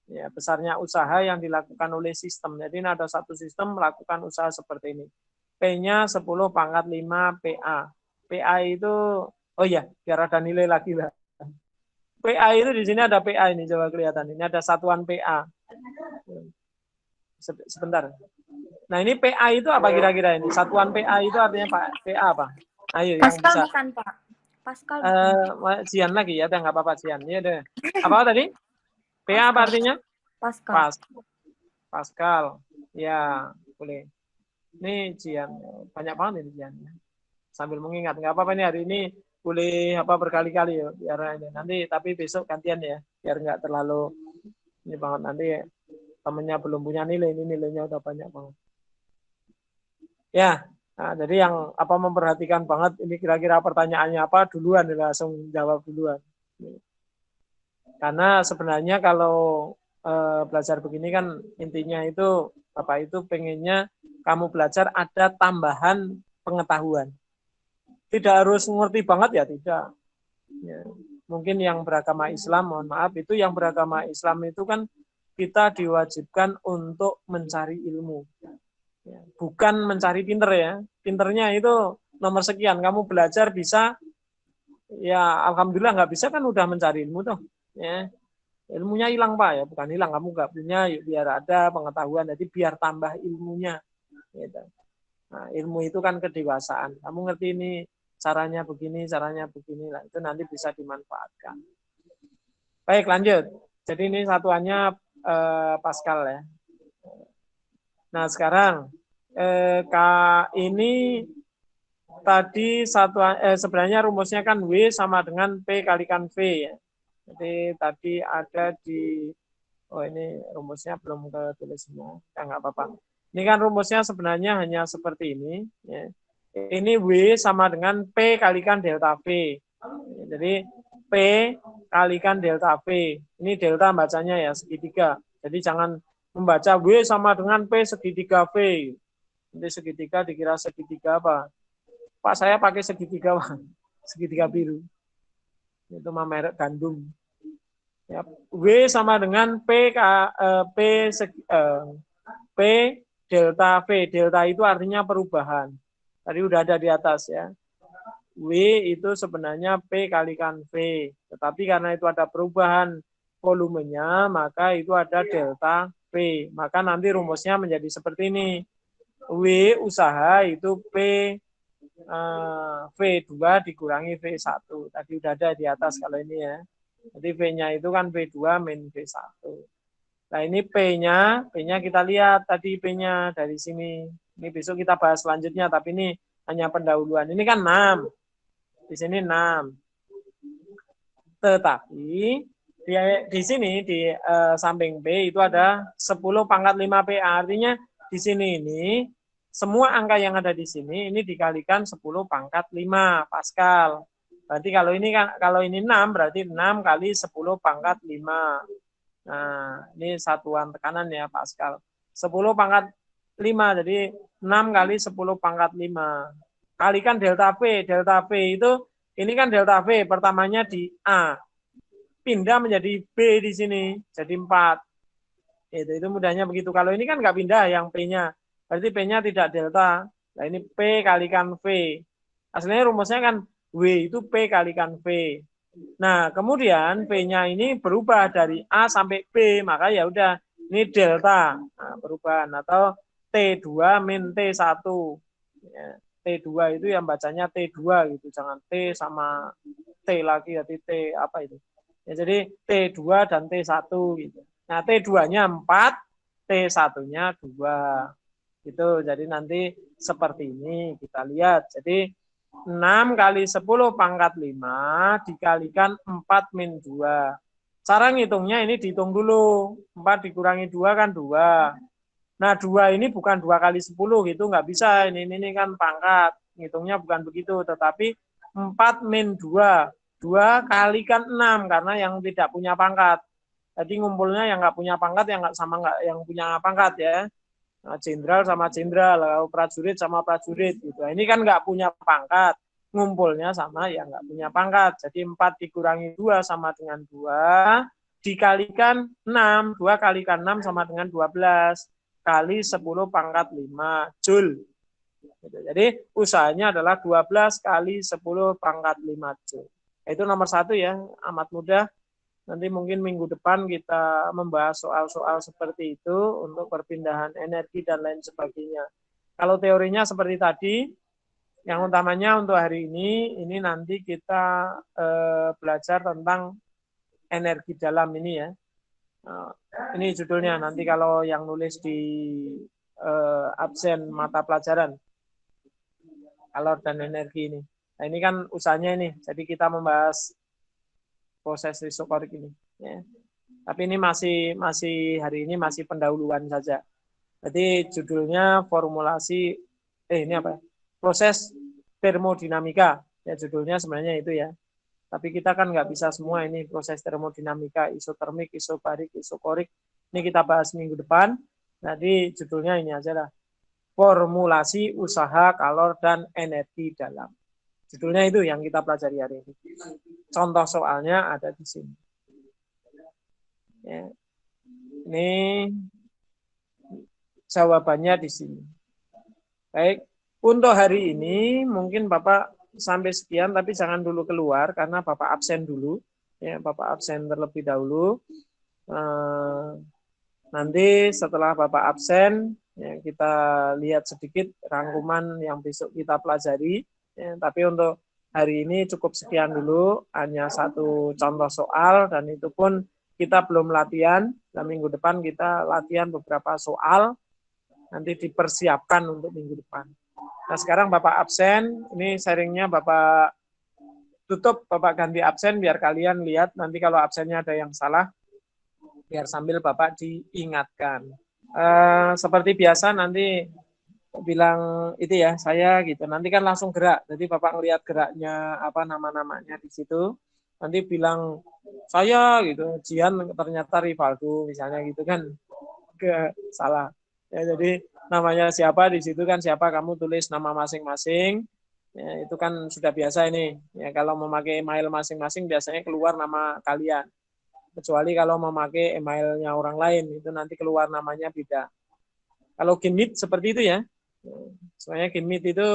Ya, besarnya usaha yang dilakukan oleh sistem. Jadi ini ada satu sistem melakukan usaha seperti ini. P-nya 10 pangkat 5 PA. PA itu, oh ya, biar ada nilai lagi lah. PA itu di sini ada PA ini, coba kelihatan. Ini ada satuan PA. Sebentar. Nah, ini PA itu apa kira-kira ini? Satuan PA itu artinya Pak PA apa? Ayo yang Pascal bisa. bukan, Pak. Pascal bukan. Jian lagi ya, nggak apa-apa Jian. Iya deh. Apa tadi? PA apa artinya? Pascal. Pascal. Ya, boleh. Ini Jian. Banyak banget ini Jian. Sambil mengingat, nggak apa-apa ini hari ini boleh apa berkali-kali ya, biar ini nanti, tapi besok gantian ya, biar nggak terlalu ini banget nanti temennya belum punya nilai, ini nilainya udah banyak banget. Ya, nah, jadi yang apa memperhatikan banget ini kira-kira pertanyaannya apa duluan, langsung jawab duluan. Karena sebenarnya kalau belajar begini kan intinya itu apa itu pengennya kamu belajar ada tambahan pengetahuan. Tidak harus ngerti banget ya, tidak. Ya, mungkin yang beragama Islam, mohon maaf, itu yang beragama Islam itu kan kita diwajibkan untuk mencari ilmu. Ya, bukan mencari pinter ya. Pinternya itu nomor sekian. Kamu belajar bisa, ya alhamdulillah, nggak bisa kan udah mencari ilmu tuh. Ya, ilmunya hilang Pak ya, bukan hilang. Kamu nggak punya, yuk, biar ada pengetahuan. Jadi biar tambah ilmunya. Gitu. Nah, ilmu itu kan kedewasaan. Kamu ngerti ini caranya begini, lah itu nanti bisa dimanfaatkan. Baik, lanjut. Jadi ini satuannya Pascal ya. Nah sekarang ini tadi satuan sebenarnya rumusnya kan W sama dengan P kalikan V ya. Jadi tadi ada di ini rumusnya belum ketulis semua. Ya, nggak apa-apa. Ini kan rumusnya sebenarnya hanya seperti ini. Ya. Ini W sama dengan P kalikan delta V. Jadi P kalikan delta V. Ini delta bacanya ya segitiga. Jadi jangan membaca W sama dengan P segitiga V. Nanti segitiga dikira segitiga apa? Pak saya pakai segitiga Pak. Segitiga biru. Itu mah merek gandum. Ya, W sama dengan P delta V. Delta itu artinya perubahan. Tadi udah ada di atas ya. W itu sebenarnya P kalikan V. Tetapi karena itu ada perubahan volumenya, maka itu ada delta V. Maka nanti rumusnya menjadi seperti ini. W usaha itu P V2 dikurangi V1. Tadi udah ada di atas kalau ini ya. Jadi V-nya itu kan V2 min V1. Nah ini P-nya kita lihat tadi P-nya dari sini. Ini besok kita bahas selanjutnya, tapi ini hanya pendahuluan. Ini kan 6. Di sini 6. Tetapi di sini di samping P itu ada 10 pangkat 5 PA. Artinya di sini ini semua angka yang ada di sini ini dikalikan 10 pangkat 5 Pascal. Berarti kalau ini 6 berarti 6 kali 10 pangkat 5. Nah, ini satuan tekanan ya Pascal. 10 pangkat 5, jadi 6 kali 10 pangkat 5. Kalikan delta V. Delta V itu, ini kan delta V, pertamanya di A. Pindah menjadi B di sini, jadi 4. Itu mudahnya begitu. Kalau ini kan nggak pindah yang P-nya. Berarti P-nya tidak delta. Nah ini P kalikan V. Aslinya rumusnya kan W itu P kalikan V. Nah kemudian P-nya ini berubah dari A sampai B. Maka ya udah, ini delta. Nah, perubahan atau T2 min T1. Ya, T2 itu yang bacanya T2 gitu. Jangan T sama T lagi, jadi T apa itu. Ya, jadi T2 dan T1 gitu. Nah, T2-nya 4, T1-nya 2. Gitu. Jadi nanti seperti ini kita lihat. Jadi 6 kali 10 pangkat 5 dikalikan 4 min 2. Cara ngitungnya ini dihitung dulu. 4 dikurangi 2 kan 2. Nah, 2 ini bukan 2 kali 10 gitu, nggak bisa. Ini kan pangkat. Ngitungnya bukan begitu, tetapi 4 min 2. 2 kalikan 6, karena yang tidak punya pangkat. Jadi ngumpulnya yang nggak punya pangkat, yang nggak sama nggak yang punya pangkat ya. Nah, jenderal sama jenderal, kalau prajurit sama prajurit. Gitu. Ini kan nggak punya pangkat. Ngumpulnya sama yang nggak punya pangkat. Jadi 4 dikurangi 2 sama dengan 2. Dikalikan 6. 2 kalikan 6 sama dengan 12. Kali 10 pangkat 5 Joule. Jadi usahanya adalah 12 kali 10 pangkat 5 Joule. Itu nomor 1 ya, amat mudah. Nanti mungkin minggu depan kita membahas soal-soal seperti itu untuk perpindahan energi dan lain sebagainya. Kalau teorinya seperti tadi, yang utamanya untuk hari ini nanti kita belajar tentang energi dalam ini ya. Ini judulnya nanti kalau yang nulis di absen mata pelajaran, kalor dan energi ini. Nah ini kan usahanya ini, jadi kita membahas proses isokorik ini. Ya. Tapi ini masih hari ini masih pendahuluan saja. Jadi judulnya formulasi, ini apa? Proses termodinamika. Ya judulnya sebenarnya itu ya. Tapi kita kan nggak bisa semua ini proses termodinamika, isotermik, isobarik, isokorik. Ini kita bahas minggu depan. Jadi judulnya ini aja lah. Formulasi usaha kalor dan energi dalam. Judulnya itu yang kita pelajari hari ini. Contoh soalnya ada di sini. Ya. Ini jawabannya di sini. Baik, untuk hari ini mungkin Bapak sampai sekian, tapi jangan dulu keluar karena Bapak absen dulu. Ya, Bapak absen terlebih dahulu. Nanti setelah Bapak absen, ya, kita lihat sedikit rangkuman yang besok kita pelajari. Ya, tapi untuk hari ini cukup sekian dulu, hanya satu contoh soal dan itu pun kita belum latihan. Dan minggu depan kita latihan beberapa soal, nanti dipersiapkan untuk minggu depan. Nah sekarang Bapak absen, ini sharingnya Bapak tutup, Bapak ganti absen biar kalian lihat nanti kalau absennya ada yang salah, biar sambil Bapak diingatkan. Seperti biasa nanti bilang itu ya saya gitu, nanti kan langsung gerak, jadi Bapak ngelihat geraknya apa nama-namanya di situ, nanti bilang saya gitu, Jian ternyata Rivaldo misalnya gitu kan, salah ya, jadi namanya siapa di situ kan siapa, kamu tulis nama masing-masing ya, itu kan sudah biasa ini ya, kalau memakai email masing-masing biasanya keluar nama kalian, kecuali kalau memakai emailnya orang lain itu nanti keluar namanya beda. Kalau Gmeet seperti itu ya. Sebenarnya Gmeet itu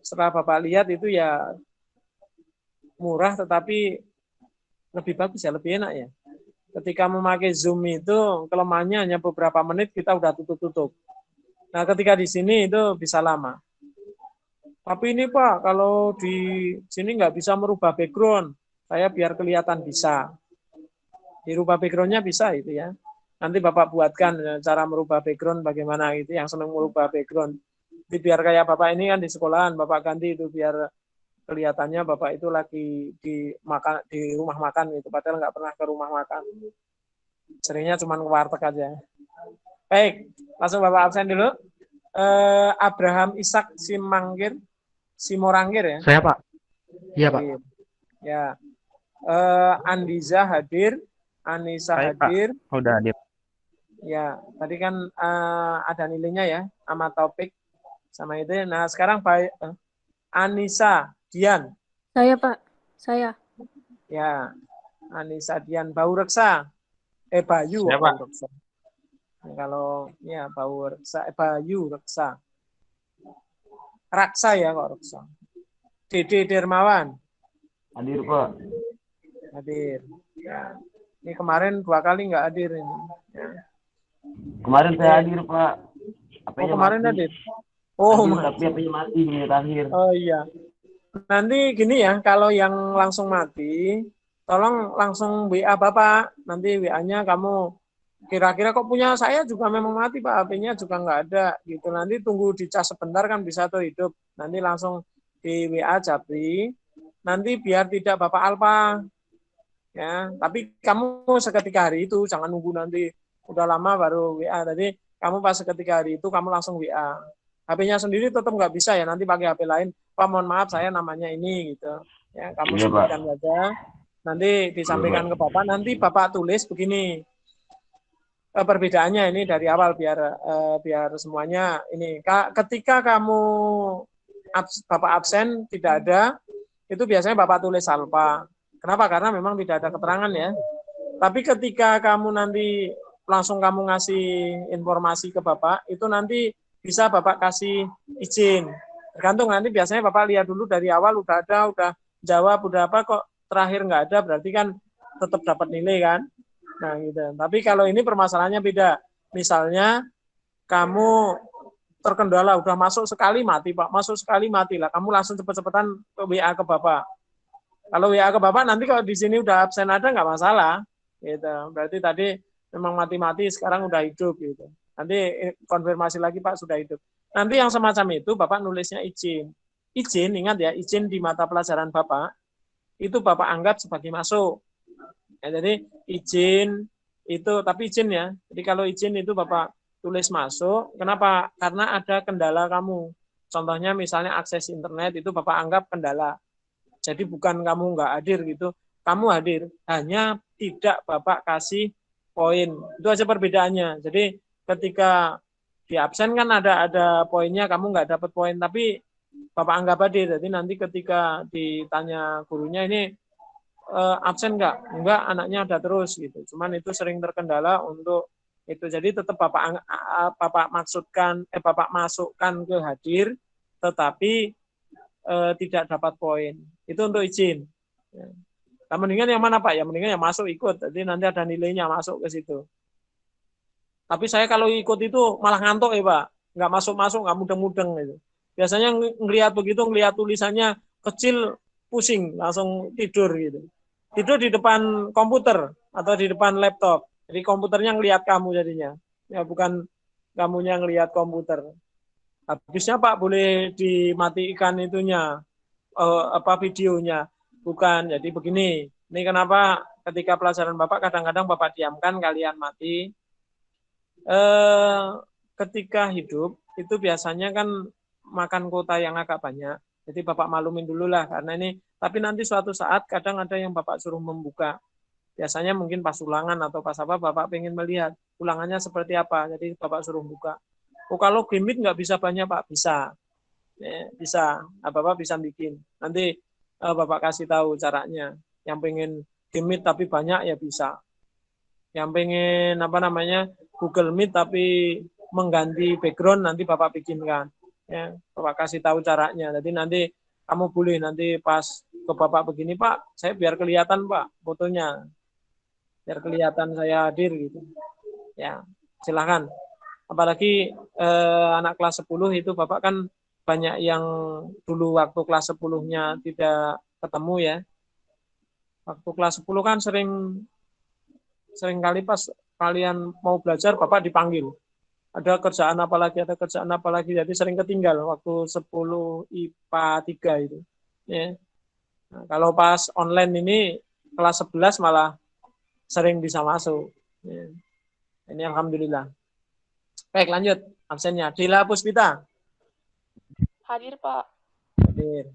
setelah Bapak lihat itu ya murah tetapi lebih bagus ya, lebih enak ya. Ketika memakai Zoom itu kelemahannya hanya beberapa menit kita udah tutup-tutup. Nah ketika di sini itu bisa lama. Tapi ini Pak, kalau di sini nggak bisa merubah background. Saya biar kelihatan bisa. Dirubah backgroundnya bisa itu ya. Nanti Bapak buatkan cara merubah background bagaimana gitu, yang senang merubah background. Jadi biar kayak Bapak ini kan di sekolahan, Bapak ganti itu biar kelihatannya Bapak itu lagi di rumah makan gitu, padahal nggak pernah ke rumah makan. Seringnya cuma ke warteg aja. Baik, langsung Bapak absen dulu. Abraham Ishak Simorangkir ya. Saya Pak. Iya Pak. Ya. Andiza hadir, Anissa Saya, hadir. Pak. Udah hadir. Ya, tadi kan ada nilainya ya, sama topik sama itu. Nah, sekarang Pak Anissa Dian. Saya, Pak. Saya. Ya, Anissa Dian. Bau Reksa. Bayu. Saya, Pak. Reksa. Nah, kalau ya Bau Reksa, Bayu Reksa. Raksa ya kok Reksa. Dede Dermawan. Hadir Pak. Hadir. Ya. Ini kemarin 2 kali nggak hadir ini. Ya. Kemarin saya hadir Pak. Oh kemarin hadir. Oh tapi HP-nya mati nih terakhir. Oh iya. Nanti gini ya, kalau yang langsung mati, tolong langsung WA Bapak. Nanti WA-nya kamu kira-kira kok punya saya juga memang mati Pak, HP-nya juga nggak ada gitu. Nanti tunggu dicas sebentar kan bisa tuh hidup. Nanti langsung di WA Japri. Nanti biar tidak Bapak Alpa. Ya, tapi kamu seketika hari itu jangan nunggu nanti udah lama baru WA. Jadi kamu pas seketika hari itu kamu langsung WA. HP-nya sendiri tetap nggak bisa ya, nanti pakai HP lain. Pak mohon maaf saya namanya ini gitu. Ya, kamu sebutkan saja. Nanti disampaikan ke Bapak. Nanti Bapak tulis begini. Perbedaannya ini dari awal biar semuanya ini. Ketika kamu Bapak absen tidak ada, itu biasanya Bapak tulis alfa. Kenapa? Karena memang tidak ada keterangan ya. Tapi ketika kamu nanti langsung kamu ngasih informasi ke Bapak, itu nanti bisa Bapak kasih izin. Tergantung nanti biasanya Bapak lihat dulu dari awal udah ada, udah jawab, udah apa kok terakhir nggak ada, berarti kan tetap dapat nilai kan. Nah gitu. Tapi kalau ini permasalahannya beda. Misalnya kamu terkendala udah masuk sekali mati Pak, masuk sekali mati lah. Kamu langsung cepet-cepetan ke WA ke Bapak. Kalau WA ke Bapak nanti kalau di sini udah absen ada nggak masalah. Gitu. Berarti tadi memang mati-mati sekarang udah hidup gitu. Nanti konfirmasi lagi Pak sudah hidup. Nanti yang semacam itu Bapak nulisnya izin. Izin, ingat ya, izin di mata pelajaran Bapak itu Bapak anggap sebagai masuk. Ya, jadi izin itu, tapi izin ya. Jadi kalau izin itu Bapak tulis masuk. Kenapa? Karena ada kendala kamu. Contohnya misalnya akses internet itu Bapak anggap kendala. Jadi bukan kamu nggak hadir gitu, kamu hadir. Hanya tidak Bapak kasih poin. Itu aja perbedaannya. Jadi ketika di absen kan ada poinnya, kamu nggak dapat poin, tapi Bapak anggap hadir. Jadi nanti ketika ditanya gurunya ini absen nggak? Enggak, anaknya ada terus gitu. Cuman itu sering terkendala untuk itu. Jadi tetap Bapak masukkan ke hadir, tetapi tidak dapat poin. Itu untuk izin. Ya. Nah, mendingan yang mana Pak? Ya mendingan yang masuk ikut. Jadi nanti ada nilainya masuk ke situ. Tapi saya kalau ikut itu malah ngantuk ya Pak. Nggak masuk-masuk, nggak mudeng-mudeng gitu. Biasanya ngelihat begitu, ngelihat tulisannya kecil, pusing, langsung tidur gitu. Tidur di depan komputer atau di depan laptop. Jadi komputernya ngelihat kamu jadinya. Ya bukan kamunya ngelihat komputer. Habisnya Pak boleh dimatikan itunya, videonya. Bukan, jadi begini. Ini kenapa ketika pelajaran Bapak kadang-kadang Bapak diamkan, kalian mati. Ketika hidup itu biasanya kan makan kuota yang agak banyak. Jadi Bapak maklumin dulu lah karena ini. Tapi nanti suatu saat kadang ada yang Bapak suruh membuka. Biasanya mungkin pas ulangan atau pas apa Bapak pengen melihat ulangannya seperti apa. Jadi Bapak suruh buka. Oh kalau Gimit nggak bisa banyak Pak, bisa. Ya, bisa. Bapak bisa bikin. Nanti Bapak kasih tahu caranya. Yang pengen Gimit tapi banyak ya bisa. Yang pengen Google Meet tapi mengganti background nanti Bapak bikinkan. Ya, Bapak kasih tahu caranya. Jadi nanti kamu boleh nanti pas ke Bapak begini Pak, saya biar kelihatan Pak fotonya. Biar kelihatan saya hadir gitu. Ya, silakan. Apalagi anak kelas 10 itu Bapak kan banyak yang dulu waktu kelas 10-nya tidak ketemu ya. Waktu kelas 10 kan sering kali pas kalian mau belajar Bapak dipanggil. Ada kerjaan apa lagi, jadi sering ketinggal waktu 10 IPA 3 itu. Ya. Nah, kalau pas online ini kelas 11 malah sering bisa masuk. Ya. Ini alhamdulillah. Baik, lanjut. Absennya Dila Puspita. Hadir, Pak. Hadir.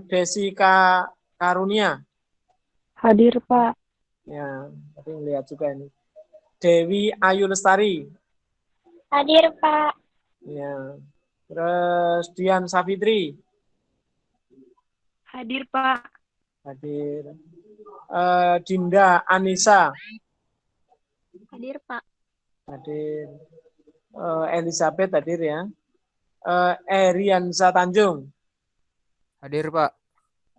Desika Karunia. Hadir, Pak. Ya, tapi ngelihat juga ini. Dewi Ayu Lestari. Hadir, Pak. Ya. Terus Dian Safitri. Hadir, Pak. Hadir. Dinda Anissa. Hadir, Pak. Hadir. Elizabeth hadir ya. Eriansa Tanjung. Hadir, Pak.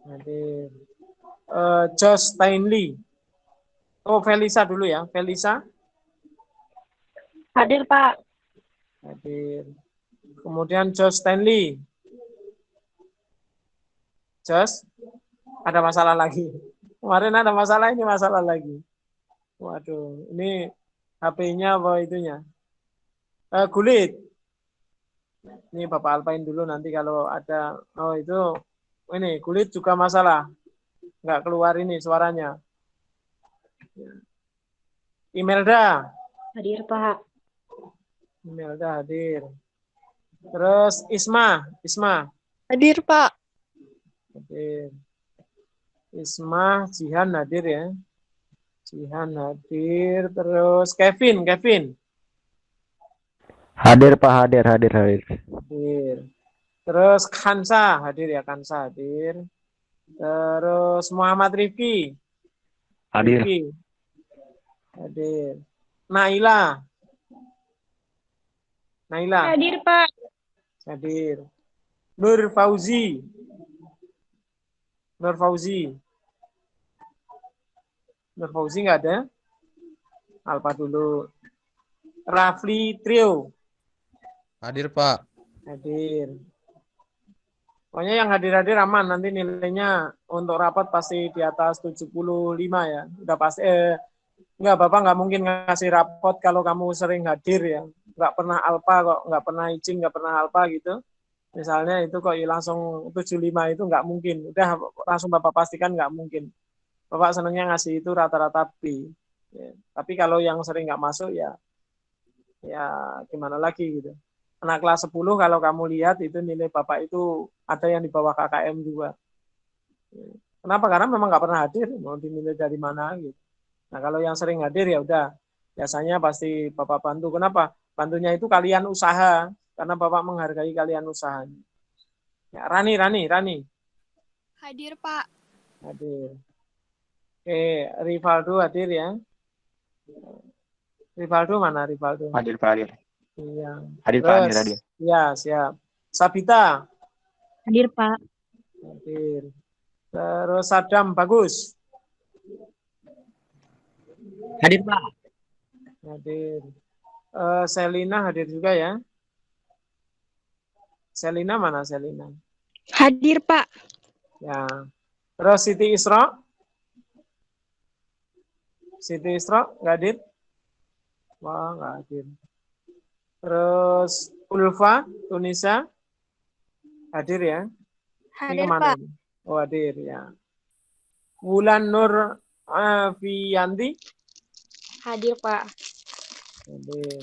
Hadir. Josh Steinley. Oh, Felisa dulu ya. Felisa. Hadir, Pak. Hadir. Kemudian Josh Stanley. Josh, ada masalah lagi. Kemarin ada masalah, ini masalah lagi. Waduh, ini HP-nya apa itunya? Gulit. Ini Bapak alpain dulu nanti kalau ada. Oh itu, ini Gulit juga masalah. Nggak keluar ini suaranya. Imelda. Hadir, Pak. Imelda hadir. Terus Isma. Hadir, Pak. Hadir. Isma, Jihan hadir ya. Jihan hadir. Terus Kevin. Hadir, Pak. Hadir. Hadir. Terus Kansa hadir ya. Kansa hadir. Terus Muhammad Rifki. Hadir. Hadir. Naila. Hadir, Pak. Hadir. Nur Fauzi. Nur Fauzi nggak ada? Alfa dulu. Rafli Trio. Hadir, Pak. Hadir. Pokoknya yang hadir-hadir aman, nanti nilainya untuk rapat pasti di atas 75 ya. Udah pasti, enggak, Bapak nggak mungkin ngasih rapot kalau kamu sering hadir ya. Nggak pernah alfa kok, nggak pernah izin, nggak pernah alfa gitu. Misalnya itu kok langsung 75 itu nggak mungkin. Udah langsung Bapak pastikan nggak mungkin. Bapak senangnya ngasih itu rata-rata B. Ya. Tapi kalau yang sering nggak masuk ya gimana lagi gitu. Anak kelas 10 kalau kamu lihat itu nilai Bapak itu ada yang di bawah KKM juga. Kenapa? Karena memang nggak pernah hadir, mau dinilai dari mana gitu. Nah kalau yang sering hadir ya udah, biasanya pasti Bapak bantu. Kenapa? Bantunya itu kalian usaha, karena Bapak menghargai kalian usahanya. Ya, Rani. Hadir, Pak. Hadir. Oke, Rivaldo hadir ya. Rivaldo mana Rivaldo? Hadir, Pak, hadir. Iya. Hadir, Pak, hadir. Iya, siap. Sabita. Hadir, Pak. Hadir. Terus Sadam, bagus. Hadir, Pak. Hadir. Selina hadir juga ya. Selina mana Selina? Hadir, Pak. Ya. Terus Siti Isra? Siti Isra nggak hadir? Wah, nggak hadir. Terus Ulfa, Tunisa, hadir ya? Hadir, Ini kemana Pak. ini? Oh, hadir ya. Wulan Nur Afianti, Hadir, Pak. hadir.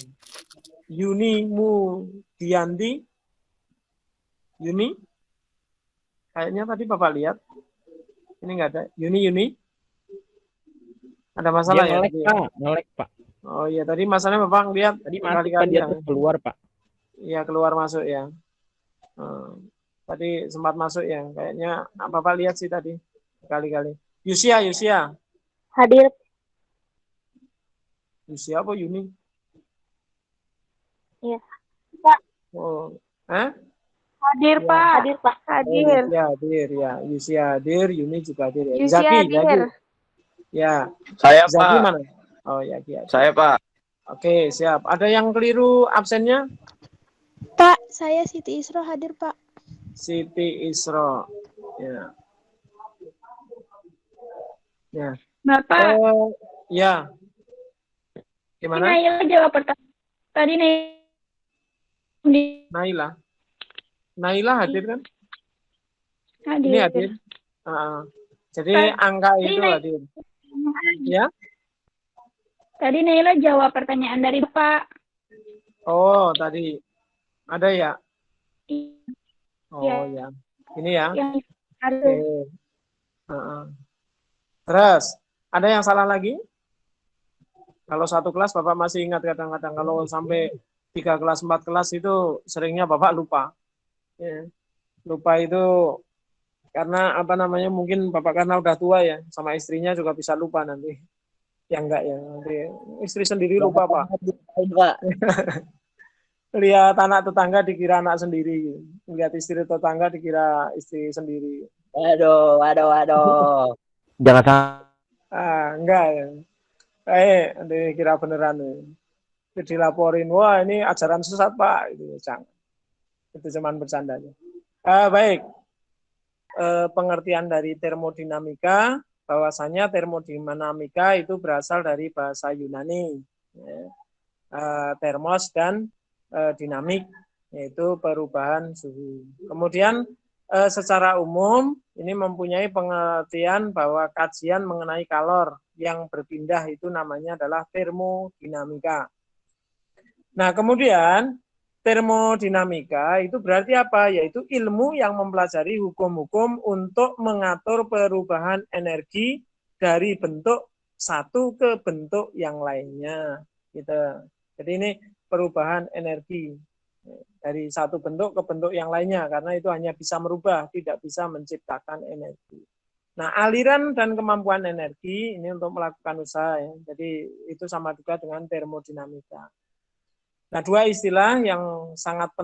Yuni Mudianti, Yuni, kayaknya tadi Bapak lihat. Ini nggak ada. Yuni. Ada masalah ya? Ngelek, Pak. Oh iya, tadi masalahnya Bapak lihat Tadi masuk, Pak, kali-kali dia ya. terus keluar, Pak. Iya, keluar masuk ya. Tadi sempat masuk ya. Kayaknya Bapak lihat sih tadi kali-kali. Yusia. Hadir. Yusia apa Yuni? Iya. Pak. Oh, Hadir, ya. Pak. Hadir, Pak. Hadir. Yusia hadir ya. Yusia hadir, Yuni juga hadir ya. Yusia Zaki. hadir. Ya. Saya, Zaki Pak. mana? Oh ya, Ki. Saya, Pak. Oke, siap. Ada yang keliru absennya? Pak, saya Siti Isro hadir, Pak. Siti Isro. Ya. Ya. Bapak. Ya. Gimana? Naila jawab pertanyaan. Tadi Naila hadir kan? Hadir. Ini hadir. Jadi angka itu hadir. Ya. Tadi Naila jawab pertanyaan dari Bapak. Oh, tadi ada ya? Oh Iya. ya. Ini ya. Yang Oke. Terus, ada yang salah lagi? Kalau satu kelas Bapak masih ingat kadang-kadang. Kalau sampai 3 kelas, 4 kelas itu seringnya Bapak lupa. Ya. Lupa itu karena mungkin Bapak karena udah tua ya, sama istrinya juga bisa lupa nanti. Ya enggak ya, nanti istri sendiri lupa, Pak. Lihat anak tetangga dikira anak sendiri. Lihat istri tetangga dikira istri sendiri. Waduh. Jangan sampai. Enggak ya. Nanti kira beneran nih. Dilaporin, wah ini ajaran sesat, Pak. Itu jangan. Itu cuman bercandanya. Baik. Pengertian dari termodinamika, bahwasanya termodinamika itu berasal dari bahasa Yunani. Termos dan dinamik, yaitu perubahan suhu. Kemudian secara umum ini mempunyai pengertian bahwa kajian mengenai kalor yang berpindah itu namanya adalah termodinamika. Nah, kemudian termodinamika itu berarti apa? Yaitu ilmu yang mempelajari hukum-hukum untuk mengatur perubahan energi dari bentuk satu ke bentuk yang lainnya. Gitu. Jadi ini perubahan energi dari satu bentuk ke bentuk yang lainnya, karena itu hanya bisa merubah, tidak bisa menciptakan energi. Nah, aliran dan kemampuan energi ini untuk melakukan usaha ya. Jadi itu sama juga dengan termodinamika. Nah, dua istilah yang sangat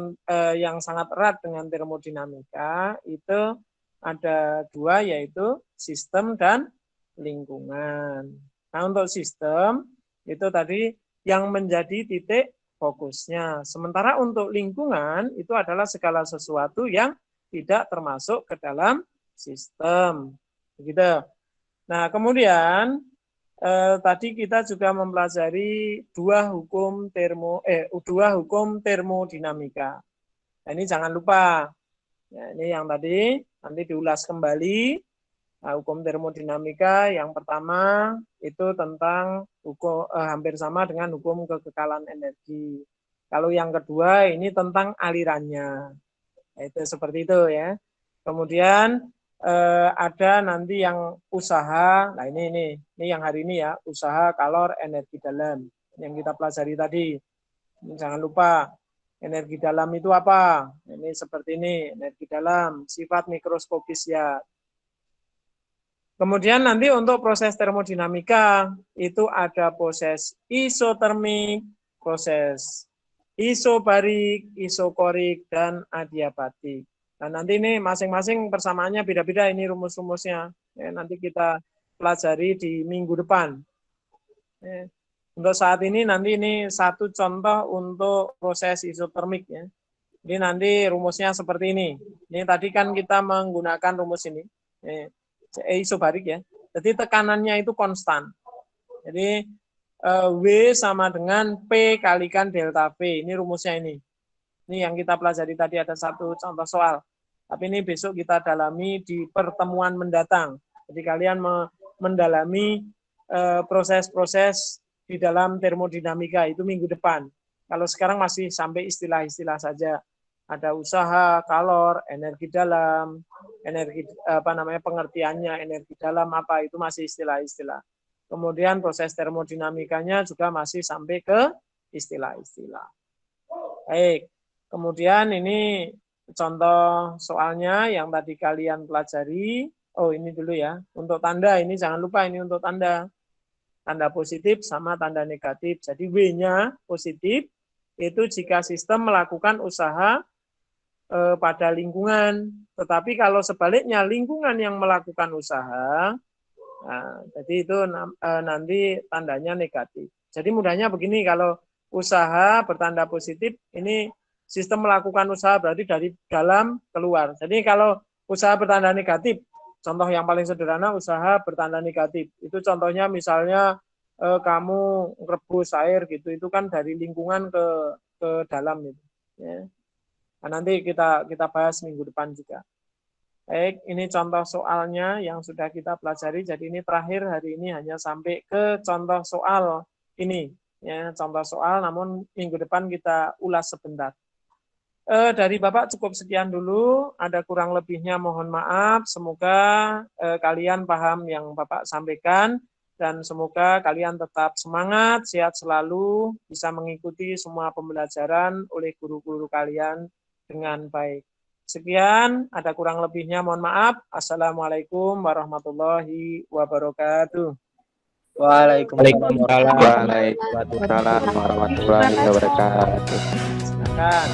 erat dengan termodinamika itu ada dua, yaitu sistem dan lingkungan. Nah, untuk sistem itu tadi yang menjadi titik fokusnya. Sementara untuk lingkungan itu adalah segala sesuatu yang tidak termasuk ke dalam sistem. Begitu. Nah, kemudian tadi kita juga mempelajari dua hukum termodinamika. Nah, ini jangan lupa. Ya, ini yang tadi nanti diulas kembali. Nah, hukum termodinamika yang pertama itu tentang hukum hampir sama dengan hukum kekekalan energi. Kalau yang kedua ini tentang alirannya. Nah, itu seperti itu ya. Kemudian ada nanti yang usaha. Nah, ini yang hari ini ya, usaha kalor energi dalam yang kita pelajari tadi. Ini jangan lupa. Energi dalam itu apa? Ini seperti ini, energi dalam, sifat mikroskopis ya. Kemudian nanti untuk proses termodinamika, itu ada proses isotermik, proses isobarik, isokorik, dan adiabatik. Nah, nanti ini masing-masing persamaannya beda-beda, ini rumus-rumusnya. Ya, nanti kita pelajari di minggu depan. Ya. Untuk saat ini nanti ini satu contoh untuk proses isotermik ya. Ini nanti rumusnya seperti ini. Ini tadi kan kita menggunakan rumus ini. Isobarik ya. Jadi tekanannya itu konstan. Jadi W sama dengan P kalikan delta V. Ini rumusnya ini. Ini yang kita pelajari tadi ada satu contoh soal. Tapi ini besok kita dalami di pertemuan mendatang. Jadi kalian mendalami proses-proses di dalam termodinamika itu minggu depan. Kalau sekarang masih sampai istilah-istilah saja. Ada usaha, kalor, energi dalam, energi pengertiannya, energi dalam apa itu masih istilah-istilah. Kemudian proses termodinamikanya juga masih sampai ke istilah-istilah. Baik. Kemudian ini contoh soalnya yang tadi kalian pelajari. Oh, ini dulu ya. Untuk tanda ini jangan lupa ini untuk tanda. Tanda positif sama tanda negatif. Jadi W-nya positif itu jika sistem melakukan usaha pada lingkungan. Tetapi kalau sebaliknya lingkungan yang melakukan usaha, nah, jadi itu nanti tandanya negatif. Jadi mudahnya begini, kalau usaha bertanda positif, ini sistem melakukan usaha berarti dari dalam keluar. Jadi kalau usaha bertanda negatif, contoh yang paling sederhana usaha bertanda negatif. Itu contohnya misalnya kamu rebus air gitu, itu kan dari lingkungan ke dalam gitu. Ya. Nah, nanti kita bahas minggu depan juga. Baik, ini contoh soalnya yang sudah kita pelajari. Jadi ini terakhir hari ini hanya sampai ke contoh soal ini. Ya, contoh soal, namun minggu depan kita ulas sebentar. Dari Bapak cukup sekian dulu, ada kurang lebihnya mohon maaf, semoga kalian paham yang Bapak sampaikan, dan semoga kalian tetap semangat, sehat selalu, bisa mengikuti semua pembelajaran oleh guru-guru kalian dengan baik. Sekian, ada kurang lebihnya mohon maaf. Assalamualaikum warahmatullahi wabarakatuh. Waalaikumsalam warahmatullahi wabarakatuh. Silakan.